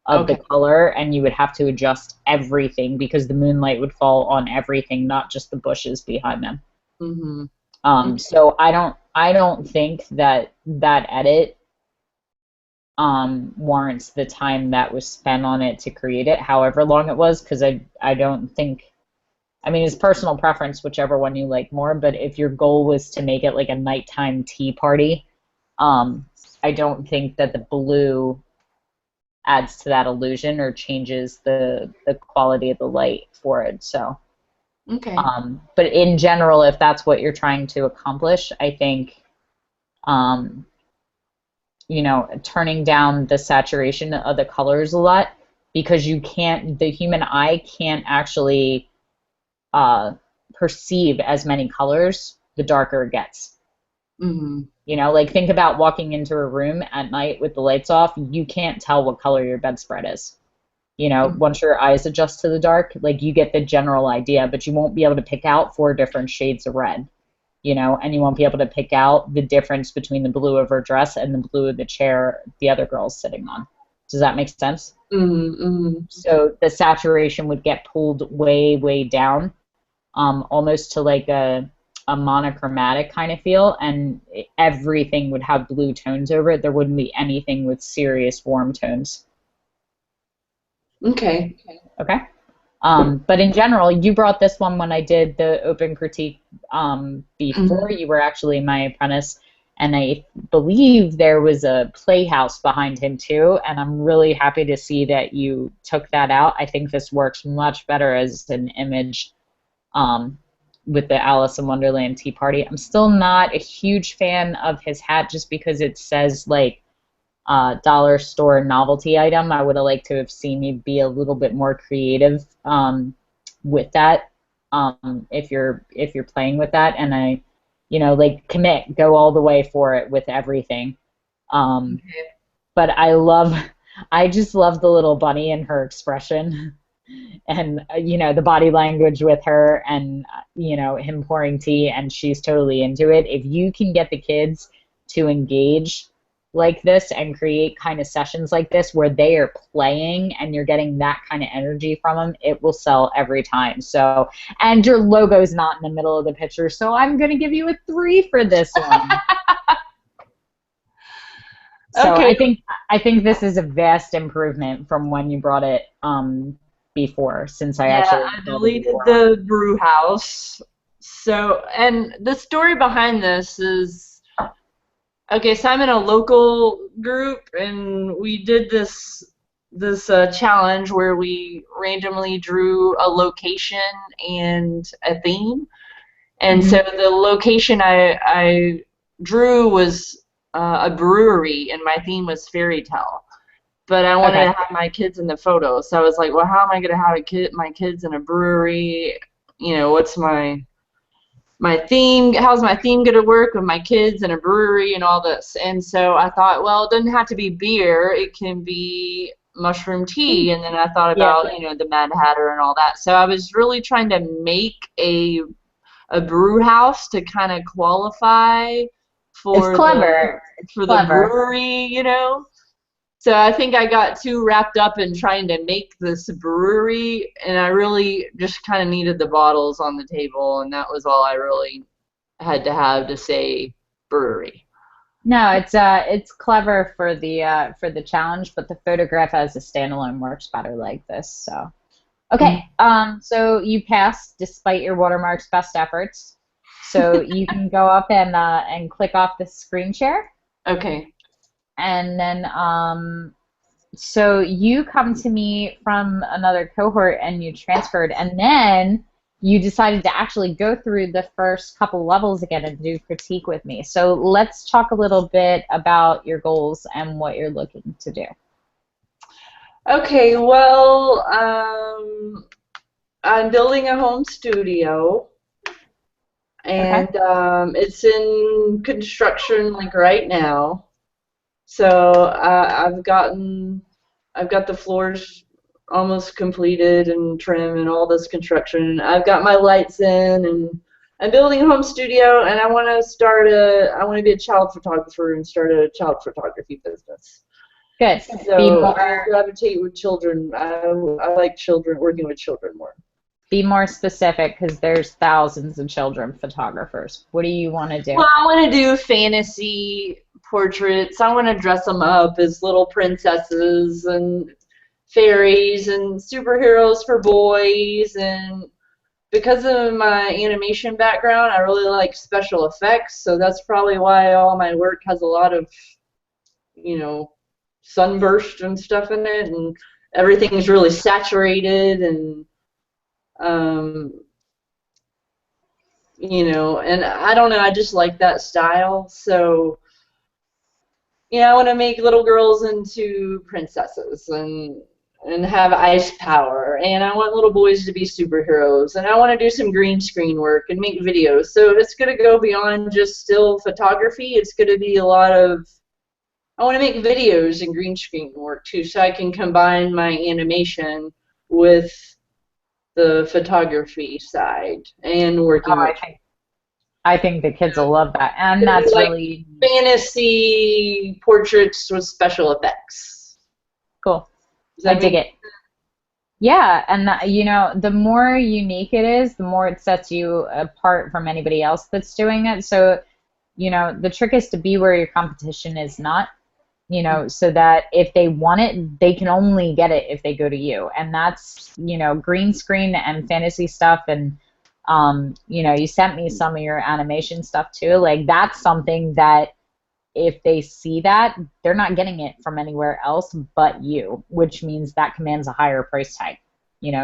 S1: of the color, and you would have to adjust everything because the moonlight would fall on everything, not just the bushes behind them. So I don't think that edit warrants the time that was spent on it to create it, however long it was, because I don't think. I mean, it's personal preference, whichever one you like more, but if your goal was to make it like a nighttime tea party, I don't think that the blue adds to that illusion or changes the quality of the light for it. So,
S2: okay.
S1: But in general, if that's what you're trying to accomplish, I think, you know, turning down the saturation of the colors a lot, because the human eye can't actually perceive as many colors the darker it gets. You know, like, think about walking into a room at night with the lights off. You can't tell what color your bedspread is. You know, once your eyes adjust to the dark, like, you get the general idea, but you won't be able to pick out 4 different shades of red, you know, and you won't be able to pick out the difference between the blue of her dress and the blue of the chair the other girl's sitting on. Does that make sense? So the saturation would get pulled way, way down, almost to like a monochromatic kind of feel, and everything would have blue tones over it. There wouldn't be anything with serious warm tones.
S2: Okay.
S1: But in general, you brought this one when I did the open critique before you were actually my apprentice, and I believe there was a playhouse behind him too, and I'm really happy to see that you took that out. I think this works much better as an image with the Alice in Wonderland Tea Party. I'm still not a huge fan of his hat just because it says, like, dollar store novelty item. I would have liked to have seen you be a little bit more creative with that, if you're playing with that, and like commit, go all the way for it with everything. But I just love the little bunny and her expression, and the body language with her, and him pouring tea, and she's totally into it. If you can get the kids to engage like this and create kind of sessions like this where they are playing and you're getting that kind of energy from them, it will sell every time. So, and your logo's not in the middle of the picture, so I'm going to give you a 3 for this one. So
S2: Okay.
S1: I think this is a vast improvement from when you brought it before, since I
S2: Yeah,
S1: actually
S2: I
S1: saw the
S2: deleted
S1: before one.
S2: the brew house. So, and the story behind this is, okay, so I'm in a local group, and we did this challenge where we randomly drew a location and a theme. And so
S1: Mm-hmm.
S2: the location I drew was a brewery, and my theme was fairy tale. But I wanted
S1: Okay.
S2: to have my kids in the photo, so I was like, well, how am I going to have my kids in a brewery? What's my theme? How's my theme going to work with my kids in a brewery and all this? And so I thought, well, it doesn't have to be beer; it can be mushroom tea. And then I thought
S1: Yeah.
S2: about the Mad Hatter and all that. So I was really trying to make a brew house to kind of qualify
S1: It's
S2: for
S1: clever. It's
S2: the
S1: clever.
S2: brewery. So I think I got too wrapped up in trying to make this brewery, and I really just kind of needed the bottles on the table, and that was all I really had to have to say brewery.
S1: No, it's clever for the challenge, but the photograph as a standalone works better like this. So okay, so you passed despite your watermark's best efforts. So you can go up and click off the screen share,
S2: Okay.
S1: and then so you come to me from another cohort and you transferred, and then you decided to actually go through the first couple levels again and do critique with me. So let's talk a little bit about your goals and what you're looking to do.
S2: Okay, well, I'm building a home studio,
S1: Okay.
S2: and it's in construction like right now. So I've got the floors almost completed and trim and all this construction. I've got my lights in, and I'm building a home studio, and I want to be a child photographer and start a child photography business.
S1: Good. Be
S2: So I
S1: more
S2: gravitate with children. I like children, working with children more.
S1: be more specific, because there's thousands of children photographers. What do you want to do?
S2: Well, I want to do fantasy portraits. I want to dress them up as little princesses and fairies and superheroes for boys. And because of my animation background, I really like special effects. So that's probably why all my work has a lot of, you know, sunburst and stuff in it. And everything is really saturated and, um, and I don't know, I just like that style. So, I want to make little girls into princesses and have ice power, and I want little boys to be superheroes, and I want to do some green screen work and make videos. So it's going to go beyond just still photography. It's going to be a lot of, I want to make videos and green screen work too, so I can combine my animation with the photography side and
S1: Oh,
S2: working with
S1: I think the kids will love that, and
S2: It'll be
S1: that's
S2: like
S1: really
S2: fantasy portraits with special effects.
S1: cool.
S2: Does
S1: I
S2: that
S1: dig
S2: make
S1: it. Yeah, and the more unique it is, the more it sets you apart from anybody else that's doing it. So, the trick is to be where your competition is not, so that if they want it, they can only get it if they go to you. And that's, green screen and fantasy stuff. And, you sent me some of your animation stuff too. Like, that's something that if they see that, they're not getting it from anywhere else but you, which means that commands a higher price tag,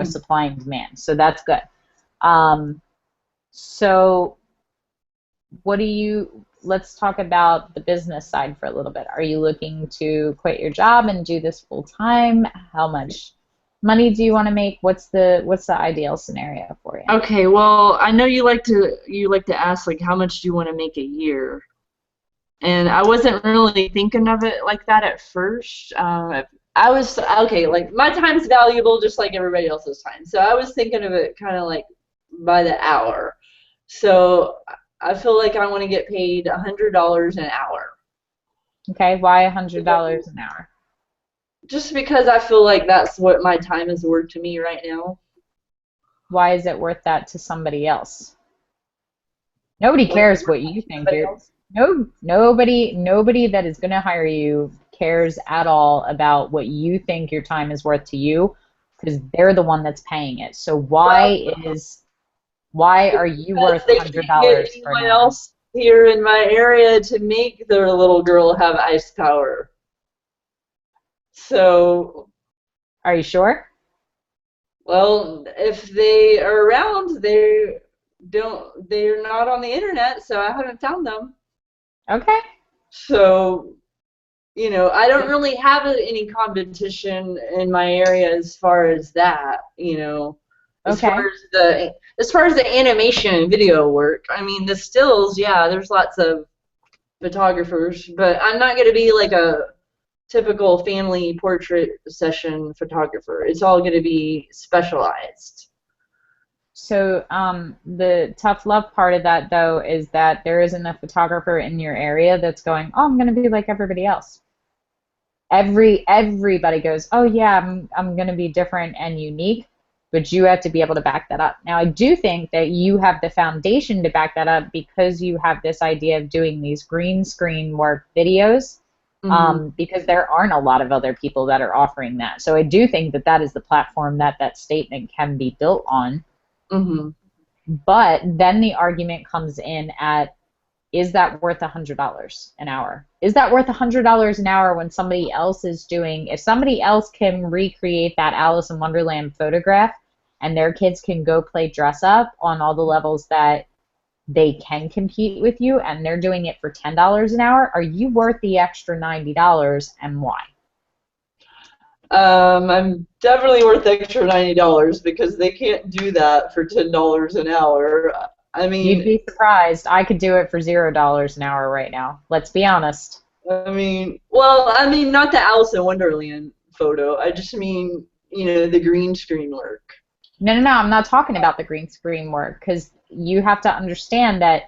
S1: supply and demand. So that's good. So what do you let's talk about the business side for a little bit. Are you looking to quit your job and do this full time? How much money do you want to make? What's the ideal scenario for you?
S2: Okay, well, I know you like to ask like how much do you want to make a year, and I wasn't really thinking of it like that at first. I was okay, like my time's valuable just like everybody else's time, so I was thinking of it kind of like by the hour. So I feel like I want to get paid $100 an hour.
S1: Okay, why $100 an hour?
S2: Just because I feel like that's what my time is worth to me right now.
S1: Why is it worth that to somebody else? Nobody cares what you think,
S2: Somebody
S1: dude.
S2: else?
S1: Nobody that is going to hire you cares at all about what you think your time is worth to you, because they're the one that's paying it. So why are you
S2: Because
S1: worth
S2: they
S1: $100
S2: can't get
S1: for an
S2: anyone
S1: hour?
S2: else here in my area to make their little girl have ice power. So,
S1: Are you sure?
S2: well, if they are around, they're not on the internet, so I haven't found them.
S1: Okay.
S2: So, I don't really have any competition in my area as far as that, as far
S1: Okay.
S2: as the animation and video work. I mean, the stills, yeah, there's lots of photographers, but I'm not going to be like a typical family portrait session photographer. It's all going to be specialized.
S1: So the tough love part of that, though, is that there isn't a photographer in your area that's going, oh, I'm going to be like everybody else. Everybody goes, oh yeah, I'm going to be different and unique, but you have to be able to back that up. Now, I do think that you have the foundation to back that up because you have this idea of doing these green screen work videos,
S2: Hmm.
S1: because there aren't a lot of other people that are offering that. So I do think that that is the platform that that statement can be built on.
S2: Hmm.
S1: But then the argument comes in at, is that worth $100 an hour? Is that worth $100 an hour when somebody else is doing, if somebody else can recreate that Alice in Wonderland photograph and their kids can go play dress up on all the levels that they can compete with you and they're doing it for $10 an hour, are you worth the extra $90 and why?
S2: I'm definitely worth the extra $90 because they can't do that for $10 an hour. I
S1: You'd
S2: mean,
S1: be surprised. I could do it for $0 an hour right now. Let's be honest.
S2: not the Alice in Wonderland photo. I just mean, the green screen work.
S1: No. I'm not talking about the green screen work because you have to understand that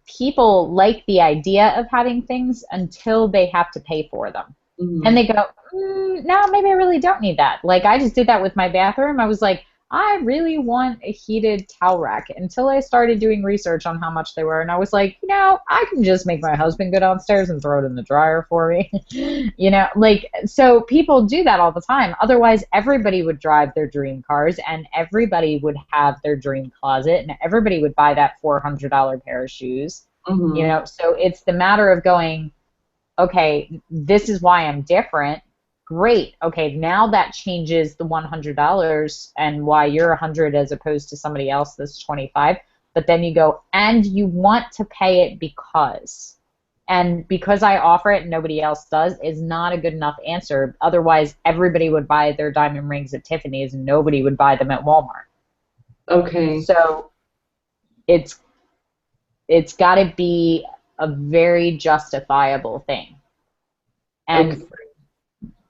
S1: people like the idea of having things until they have to pay for them. And
S2: Hmm.
S1: they go, no, maybe I really don't need that. Like, I just did that with my bathroom. I was like, I really want a heated towel rack until I started doing research on how much they were. And I was like, I can just make my husband go downstairs and throw it in the dryer for me. So people do that all the time. Otherwise, everybody would drive their dream cars and everybody would have their dream closet and everybody would buy that $400 pair of shoes.
S2: Hmm.
S1: So it's the matter of going, okay, this is why I'm different. Great. Okay, now that changes the $100 and why you're 100 as opposed to somebody else that's 25. But then you go, and you want to pay it because. And because I offer it and nobody else does is not a good enough answer. Otherwise, everybody would buy their diamond rings at Tiffany's and nobody would buy them at Walmart.
S2: Okay.
S1: So it's got to be a very justifiable thing.
S2: Okay.
S1: And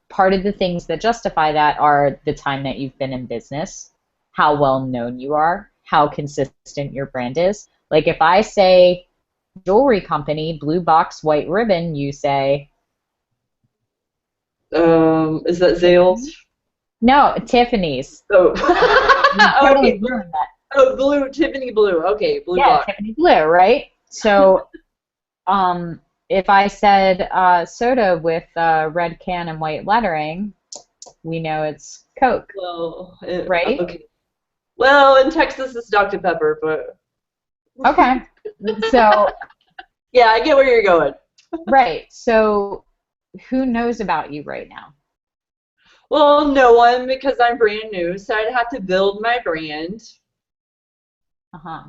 S1: part of the things that justify that are the time that you've been in business, how well known you are, how consistent your brand is. Like if I say jewelry company, blue box, white ribbon, you say
S2: Is that Zales?
S1: Tiffany? No, Tiffany's.
S2: Oh.
S1: You totally
S2: Okay.
S1: ruined that.
S2: Oh, blue, Tiffany blue. Okay, blue
S1: Yeah,
S2: box.
S1: Tiffany blue, right? So if I said soda with red can and white lettering, we know it's Coke,
S2: Well,
S1: right?
S2: okay. Well, in Texas it's Dr. Pepper, but
S1: Okay. So,
S2: yeah, I get where you're going.
S1: right. So, who knows about you right now?
S2: Well, no one because I'm brand new, so I'd have to build my brand.
S1: Uh-huh.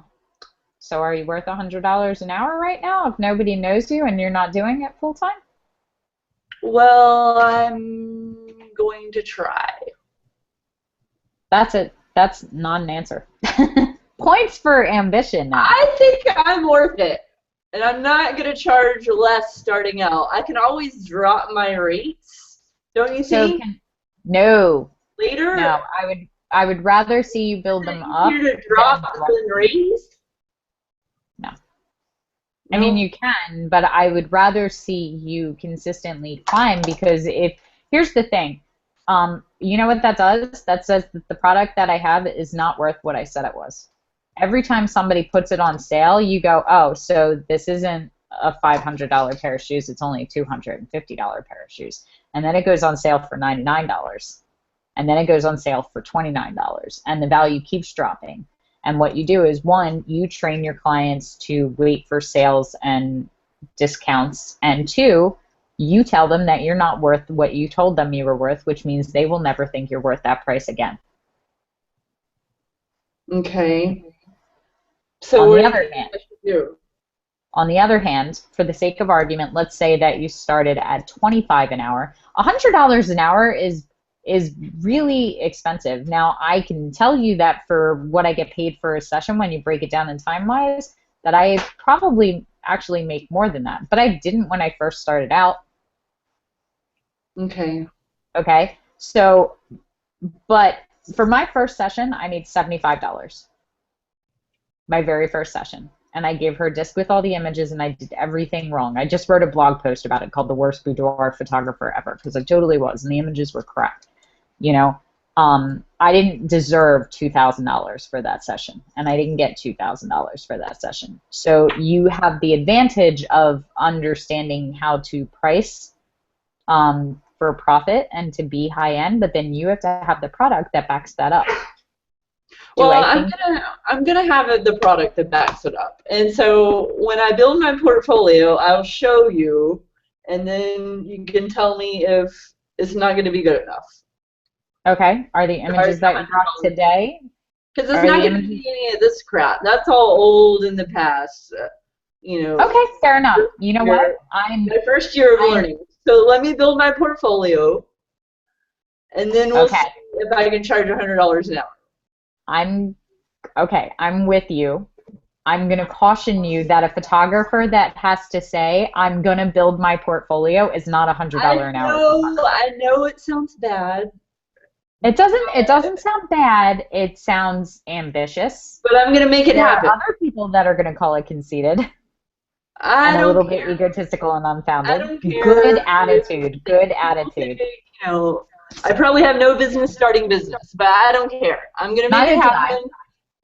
S1: So are you worth $100 an hour right now if nobody knows you and you're not doing it full time?
S2: Well, I'm going to try.
S1: That's it. That's not an answer. Points for ambition now.
S2: I think I'm worth it. And I'm not going to charge less starting out. I can always drop my rates, don't you
S1: So
S2: think?
S1: no,
S2: Later?
S1: no. I would rather see you build them up
S2: Easier to drop than raise?
S1: No. I mean, you can, but I would rather see you consistently climb because here's the thing, you know what that does? That says that the product that I have is not worth what I said it was. Every time somebody puts it on sale, you go, oh, so this isn't a $500 pair of shoes, it's only a $250 pair of shoes. And then it goes on sale for $99. And then it goes on sale for $29. And the value keeps dropping. And what you do is, one, you train your clients to wait for sales and discounts. And two, you tell them that you're not worth what you told them you were worth, which means they will never think you're worth that price again.
S2: Okay. So
S1: on
S2: what
S1: the
S2: do
S1: other
S2: you think
S1: hand,
S2: I should do?
S1: On the other hand, for the sake of argument, let's say that you started at $25 an hour. $100 an hour is really expensive. Now, I can tell you that for what I get paid for a session, when you break it down in time-wise, that I probably actually make more than that. But I didn't when I first started out.
S2: Okay.
S1: Okay? So, but for my first session, I made $75. My very first session. And I gave her a disc with all the images, and I did everything wrong. I just wrote a blog post about it called The Worst Boudoir Photographer Ever, because I totally was, and the images were correct. You know, I didn't deserve $2,000 for that session, and I didn't get $2,000 for that session. So you have the advantage of understanding how to price for profit and to be high-end, but then you have to have the product that backs that up.
S2: Well, I'm gonna have the product that backs it up, and so when I build my portfolio, I'll show you, and then you can tell me if it's not going to be good enough.
S1: Okay. Are the images that you got today?
S2: Because it's not going to be any of this crap. That's all old in the past. You know.
S1: Okay, fair enough. You know what?
S2: My first year of learning. So let me build my portfolio, and then we'll see if I can charge $100 an hour.
S1: I'm with you. I'm going to caution you that a photographer that has to say, I'm going to build my portfolio is not $100 an hour.
S2: I know it sounds bad.
S1: It doesn't sound bad. It sounds ambitious.
S2: But I'm going to make it happen.
S1: There are other people that are going to call it conceited. And a little bit egotistical and unfounded.
S2: I don't care.
S1: Good attitude. Good attitude.
S2: You know, I probably have no business starting business, but I don't care. I'm going to make it happen,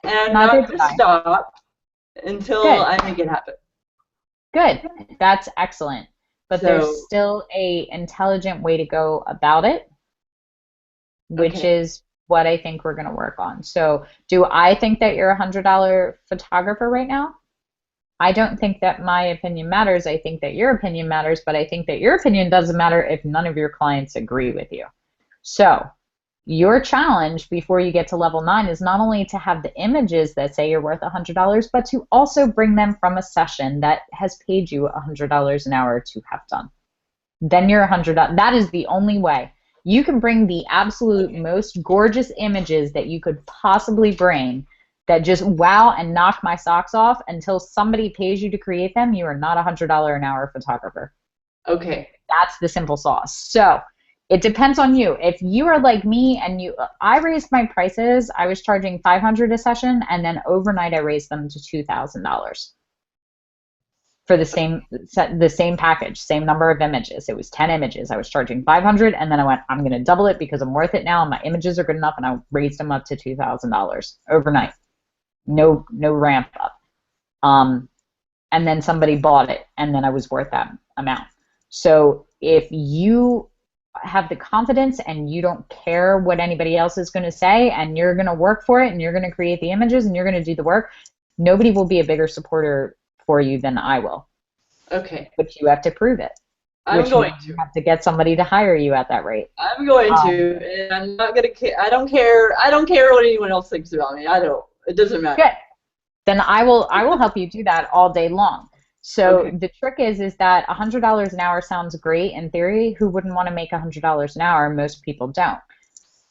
S2: and I'm not going to stop until I make it happen.
S1: Good. That's excellent. But there's still a intelligent way to go about it, which is what I think we're going to work on. So do I think that you're a $100 photographer right now? I don't think that my opinion matters. I think that your opinion matters, but I think that your opinion doesn't matter if none of your clients agree with you. So your challenge before you get to level 9 is not only to have the images that say you're worth $100, but to also bring them from a session that has paid you $100 an hour to have done. Then you're $100. That is the only way. You can bring the absolute most gorgeous images that you could possibly bring that just wow and knock my socks off. Until somebody pays you to create them, you are not a $100 an hour photographer.
S2: Okay.
S1: That's the simple sauce. So it depends on you. If you are like me and I raised my prices. I was charging $500 a session, and then overnight I raised them to $2,000 for the same package, same number of images. It was 10 images. I was charging $500, and then I went, I'm going to double it because I'm worth it now, and my images are good enough, and I raised them up to $2,000 overnight. No ramp up. And then somebody bought it, and then I was worth that amount. So if you have the confidence and you don't care what anybody else is going to say, and you're going to work for it, and you're going to create the images, and you're going to do the work, nobody will be a bigger supporter for you than I will.
S2: Okay.
S1: But you have to prove it.
S2: I'm going to.
S1: You have to get somebody to hire you at that rate.
S2: I'm going to, and I'm not going to. I don't care. I don't care what anyone else thinks about me. I don't. It doesn't matter.
S1: Good. then I will help you do that all day long. So
S2: Okay.
S1: the trick is that $100 an hour sounds great in theory. Who wouldn't want to make $100 an hour? Most people don't.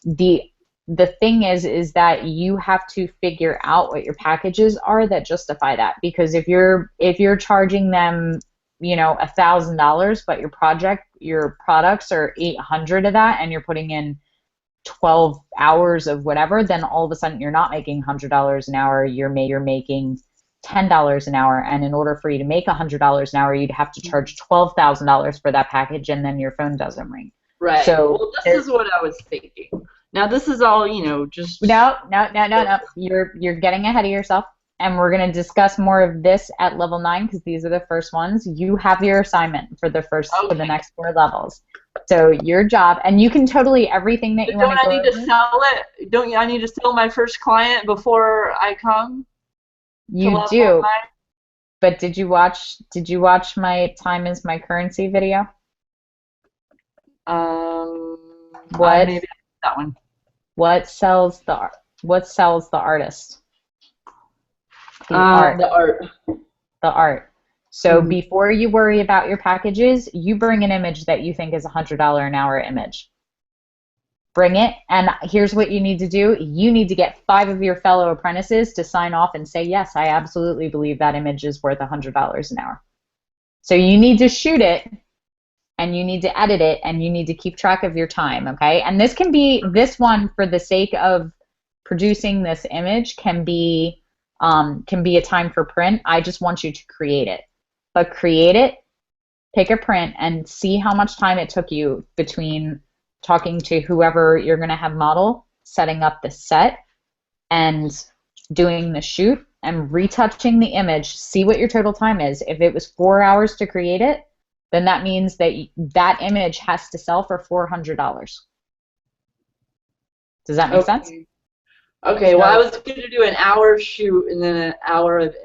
S1: The the thing is that you have to figure out what your packages are that justify that. Because if you're charging them, $1,000, but your products are 800 of that, and you're putting in 12 hours of whatever, then all of a sudden you're not making $100 an hour. You're making $10 an hour. And in order for you to make $100 an hour, you'd have to charge $12,000 for that package, and then your phone doesn't ring.
S2: Right.
S1: So
S2: Well, this is what I was thinking. Now, this is all, just...
S1: no, no, no, no, no. You're getting ahead of yourself. And we're going to discuss more of this at level 9, because these are the first ones. You have your assignment for for the next 4 levels. So your job, and you can totally everything that you want to go over.
S2: Don't I need to sell it? Don't I need to sell my first client before I come?
S1: You do. But did you watch my time is my currency video? What?
S2: Maybe that one.
S1: What sells the artist? The art. So before you worry about your packages, you bring an image that you think is $100 an hour image. Bring it, and here's what you need to do. You need to get 5 of your fellow apprentices to sign off and say, yes, I absolutely believe that image is worth $100 an hour. So you need to shoot it, and you need to edit it, and you need to keep track of your time, okay? And this one, for the sake of producing this image, can be a time for print. I just want you to create it. But create it, pick a print, and see how much time it took you between talking to whoever you're going to have model, setting up the set, and doing the shoot, and retouching the image. See what your total time is. If it was 4 hours to create it, then that means that that image has to sell for $400. Does that make sense?
S2: Okay, well, I was going to do an hour shoot and then an hour of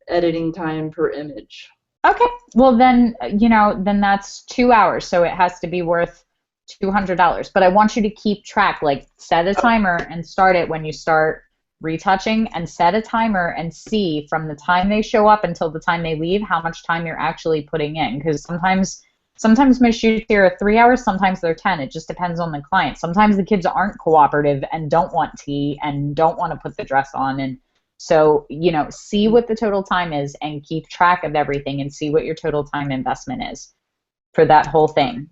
S2: editing time per image.
S1: Okay, well then, then that's 2 hours, so it has to be worth $200. But I want you to keep track, like set a timer and start it when you start retouching, and set a timer and see from the time they show up until the time they leave how much time you're actually putting in. Because sometimes my shoots here are 3 hours, sometimes they're 10. It just depends on the client. Sometimes the kids aren't cooperative and don't want tea and don't want to put the dress on. And so, see what the total time is and keep track of everything, and see what your total time investment is for that whole thing.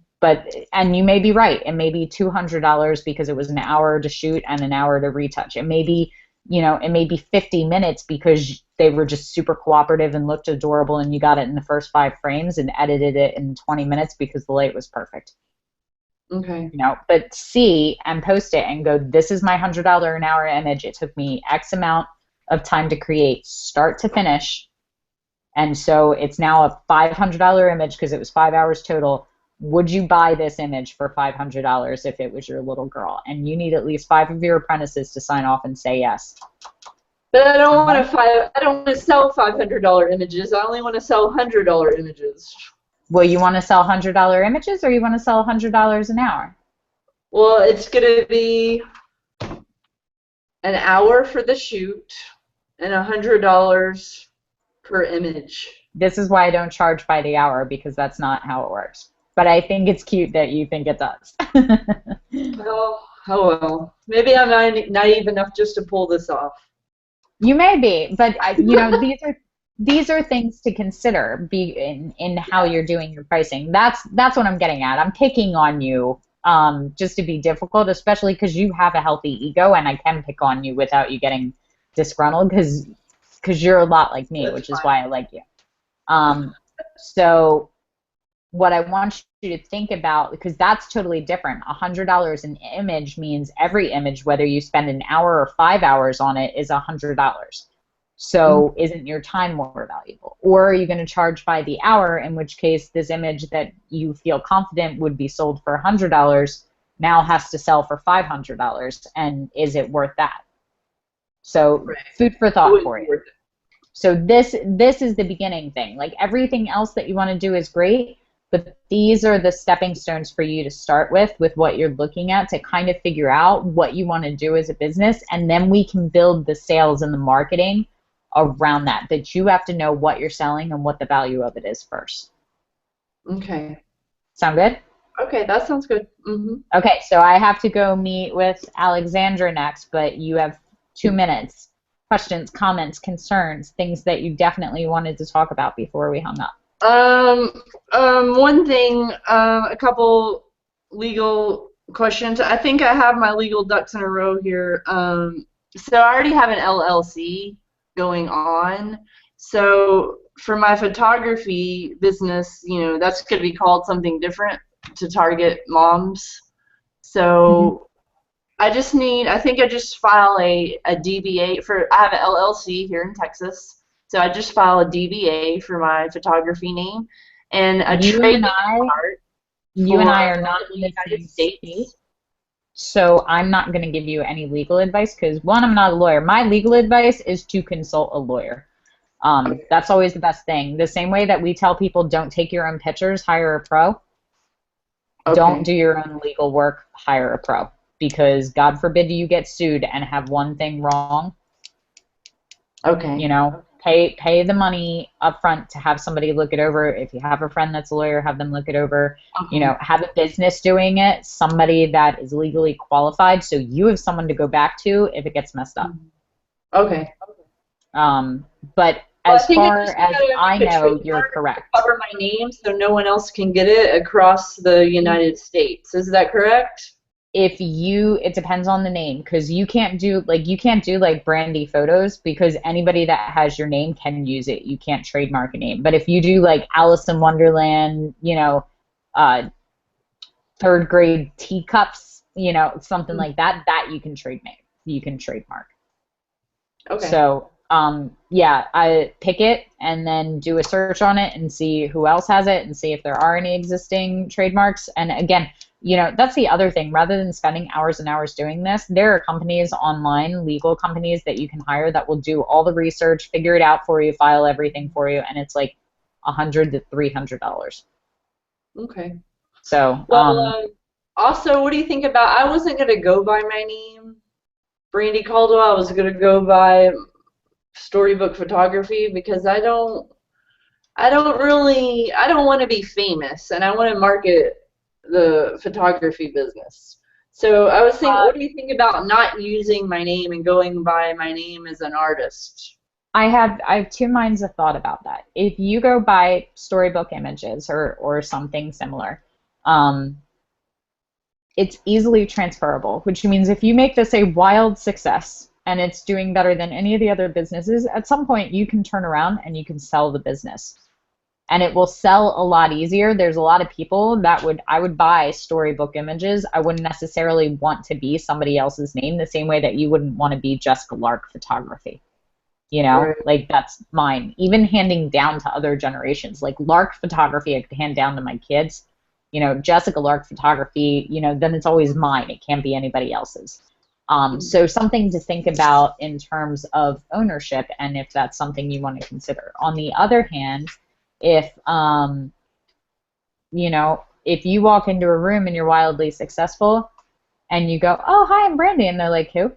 S1: And you may be right. It may be $200 because it was an hour to shoot and an hour to retouch. It may be, it may be 50 minutes because they were just super cooperative and looked adorable, and you got it in the first 5 frames and edited it in 20 minutes because the light was perfect.
S2: Okay.
S1: But see and post it and go, this is my $100 an hour image. It took me X amount of time to create, start to finish. And so it's now a $500 image because it was 5 hours total. Would you buy this image for $500 if it was your little girl? And you need at least 5 of your apprentices to sign off and say yes.
S2: But I don't want to sell $500 images. I only want to sell $100 images.
S1: Well, you want to sell $100 images, or you want to sell $100 an hour?
S2: Well, it's going to be an hour for the shoot and $100 per image.
S1: This is why I don't charge by the hour, because that's not how it works. But I think it's cute that you think it does.
S2: Oh well. Maybe I'm naive enough just to pull this off.
S1: You may be, but these are things to consider in how you're doing your pricing. That's what I'm getting at. I'm picking on you just to be difficult, especially because you have a healthy ego, and I can pick on you without you getting disgruntled, because you're a lot like me, which is why I like you. So what I want you to think about, because that's totally different. $100 an image means every image, whether you spend an hour or 5 hours on it, is $100. So isn't your time more valuable? Or are you going to charge by the hour, in which case this image that you feel confident would be sold for $100 now has to sell for $500, and is it worth that? So food for thought for you. So this is the beginning thing. Like, everything else that you want to do is great, but these are the stepping stones for you to start with what you're looking at, to kind of figure out what you want to do as a business, and then we can build the sales and the marketing around that. That you have to know what you're selling and what the value of it is first.
S2: Okay.
S1: Sound good?
S2: Okay, that sounds good. Mm-hmm.
S1: Okay, so I have to go meet with Alexandra next, but you have 2 minutes. Questions, comments, concerns, things that you definitely wanted to talk about before we hung up.
S2: One thing, a couple legal questions. I think I have my legal ducks in a row here. So I already have an LLC going on. So for my photography business, that's going to be called something different to target moms. So I think I just file a DBA I have an LLC here in Texas. So I just file a DBA for my photography name and a trademark
S1: You and I are
S2: for
S1: not
S2: the
S1: in the
S2: United
S1: same
S2: States.
S1: state, so I'm not going to give you any legal advice because, one, I'm not a lawyer. My legal advice is to consult a lawyer. That's always the best thing. The same way that we tell people don't take your own pictures, hire a pro. Don't do your own legal work, hire a pro. Because God forbid you get sued and have one thing wrong.
S2: Okay.
S1: Pay the money up front to have somebody look it over. If you have a friend that's a lawyer, have them look it over. Have a business doing it, somebody that is legally qualified, so you have someone to go back to if it gets messed up.
S2: Okay.
S1: But as far as I know, you're correct.
S2: Cover my name so no one else can get it across the United States. Is that correct?
S1: It depends on the name, because you can't do like Brandy photos, because anybody that has your name can use it. You can't trademark a name. But if you do like Alice in Wonderland, third grade teacups, something like that you can trademark.
S2: Okay.
S1: So I pick it and then do a search on it and see who else has it and see if there are any existing trademarks. And again, that's the other thing. Rather than spending hours and hours doing this, there are companies online, legal companies that you can hire that will do all the research, figure it out for you, file everything for you, and it's like $100 to $300.
S2: Okay.
S1: So,
S2: also, what do you think about? I wasn't gonna go by my name, Brandy Caldwell. I was gonna go by Storybook Photography because I don't want to be famous, and I want to market the photography business. So I was thinking, what do you think about not using my name and going by my name as an artist?
S1: I have two minds of thought about that. If you go by Storybook Images or something similar, it's easily transferable, which means if you make this a wild success and it's doing better than any of the other businesses, at some point you can turn around and you can sell the business. And it will sell a lot easier. There's a lot of people that I would buy Storybook Images. I wouldn't necessarily want to be somebody else's name, the same way that you wouldn't want to be JLark Photography.
S2: Right.
S1: Like that's mine. Even handing down to other generations, like Lark Photography, I could hand down to my kids. Jessica Lark Photography, then it's always mine. It can't be anybody else's. So something to think about in terms of ownership, and if that's something you want to consider. On the other hand, if if you walk into a room and you're wildly successful and you go, "Oh, hi, I'm Brandy," and they're like, "Who?"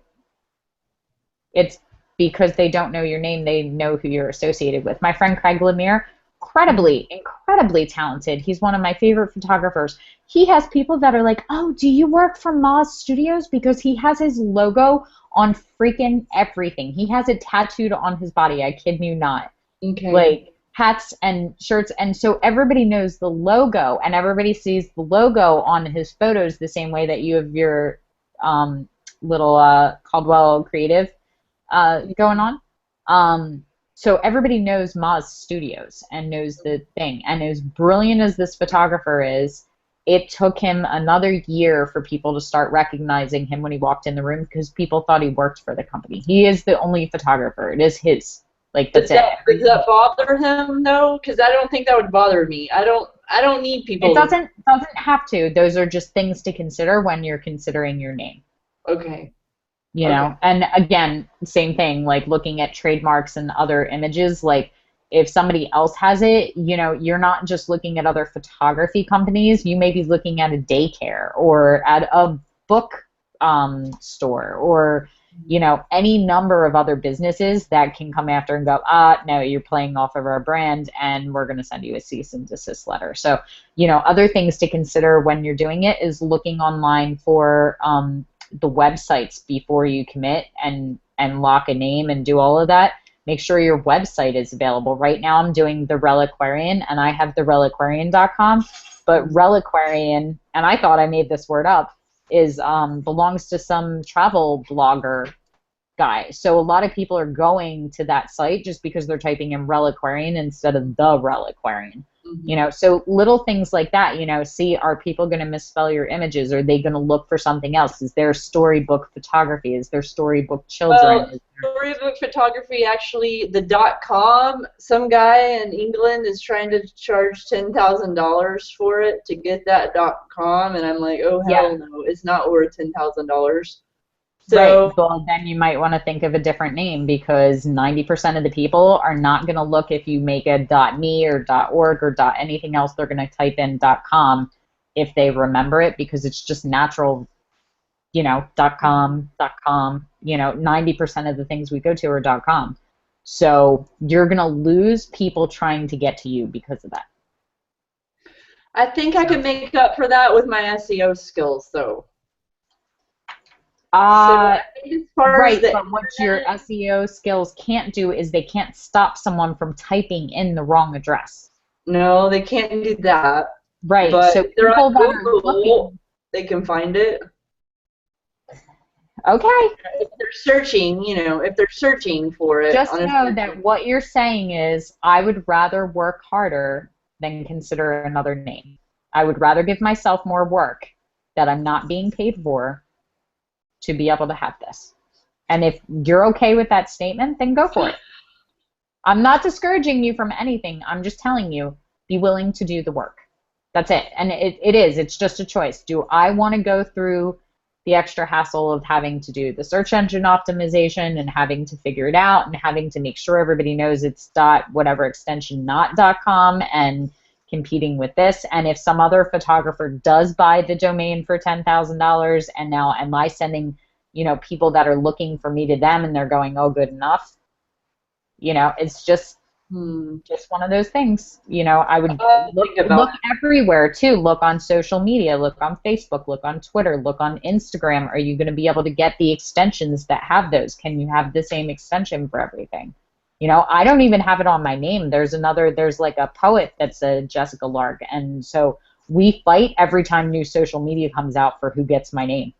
S1: It's because they don't know your name. They know who you're associated with. My friend Craig Lemire, incredibly talented. He's one of my favorite photographers. He has people that are like, "Oh, do you work for Moz Studios?" Because he has his logo on freaking everything. He has it tattooed on his body. I kid you not.
S2: Okay.
S1: Like hats and shirts, and so everybody knows the logo, and everybody sees the logo on his photos the same way that you have your little Caldwell creative going on. So everybody knows Moz Studios and knows the thing. And as brilliant as this photographer is, it took him another year for people to start recognizing him when he walked in the room, because people thought he worked for the company. He is the only photographer. It is his. Like, that's it.
S2: Does that bother him though? Because I don't think that would bother me. I don't need people.
S1: It doesn't have to. Those are just things to consider when you're considering your name.
S2: Okay.
S1: And again, same thing, like looking at trademarks and other images, like if somebody else has it, you're not just looking at other photography companies, you may be looking at a daycare or at a book store or you know, any number of other businesses that can come after and go, no, you're playing off of our brand and we're going to send you a cease and desist letter. So, you know, other things to consider when you're doing it is looking online for the websites before you commit and lock a name and do all of that. Make sure your website is available. Right now I'm doing the Reliquarian and I have the reliquarian.com, but Reliquarian, and I thought I made this word up, is belongs to some travel blogger guy. So a lot of people are going to that site just because they're typing in Reliquarian instead of the Reliquarian. You know, so little things like that, you know, see, are people going to misspell your images? Are they going to look for something else? Is there storybook photography? Is there storybook children?
S2: Storybook photography, actually, the .com, some guy in England is trying to charge $10,000 for it to get that .com, and I'm like, oh, hell no, it's not worth $10,000. So,
S1: right. Well, then you might want to think of a different name because 90% of the people are not going to look if you make a .me or .org or anything else. They're going to type in .com if they remember it because it's just natural, you know, .com, you know, 90% of the things we go to are .com. So you're going to lose people trying to get to you because of that.
S2: I think I can make up for that with my SEO skills, though.
S1: Right, but what your SEO skills can't do is they can't stop someone from typing in the wrong address.
S2: No, they can't do that.
S1: Right,
S2: but
S1: so
S2: they're
S1: people
S2: on
S1: that are
S2: Google,
S1: looking,
S2: they can find it.
S1: Okay.
S2: If they're searching, you know, if they're searching for it.
S1: Just know that what you're saying is, I would rather work harder than consider another name. I would rather give myself more work that I'm not being paid for to be able to have this. And if you're okay with that statement, then go for it. I'm not discouraging you from anything. I'm just telling you, be willing to do the work. That's it. And it's just a choice. Do I want to go through the extra hassle of having to do the search engine optimization and having to figure it out and having to make sure everybody knows it's whatever extension, not .com, and competing with this? And if some other photographer does buy the domain for $10,000, and now am I sending, you know, people that are looking for me to them and they're going, oh, good enough? You know, it's just one of those things. You know, I would look everywhere too. Look on social media, look on Facebook, look on Twitter, look on Instagram. Are you going to be able to get the extensions that have those? Can you have the same extension for everything? You know, I don't even have it on my name. There's like a poet that's a JLark, and so we fight every time new social media comes out for who gets my name.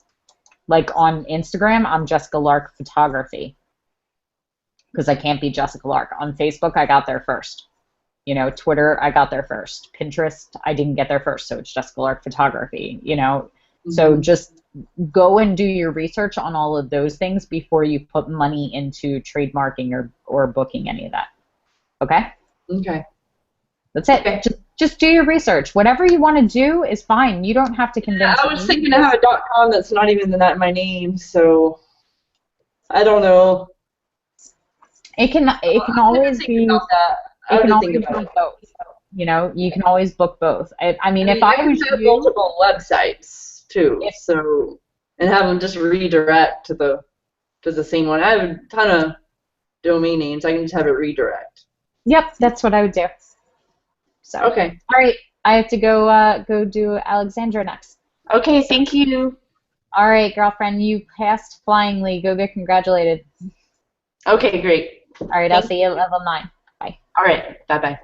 S1: Like on Instagram, I'm JLark Photography because I can't be Jessica Lark. On Facebook, I got there first. You know, Twitter, I got there first. Pinterest, I didn't get there first, so it's Jessica Lark Photography. You know, so just go and do your research on all of those things before you put money into trademarking or booking any of that. Okay?
S2: Okay.
S1: That's it. Okay. Just do your research. Whatever you want to do is fine. You don't have to convince
S2: me. I was thinking to have a .com that's not even my name, so I don't know.
S1: It can always be. It can always be both. You know, you can always book both. I mean, if I was
S2: have multiple websites too, and have them just redirect to the same one. I have a ton of domain names. I can just have it redirect.
S1: Yep, that's what I would do. So
S2: okay.
S1: All right, I have to go do Alexandra next.
S2: Okay, thank you.
S1: All right, girlfriend, you passed flyingly. Go get congratulated.
S2: Okay, great.
S1: All right, I'll see you at level 9. Bye.
S2: All right, bye-bye.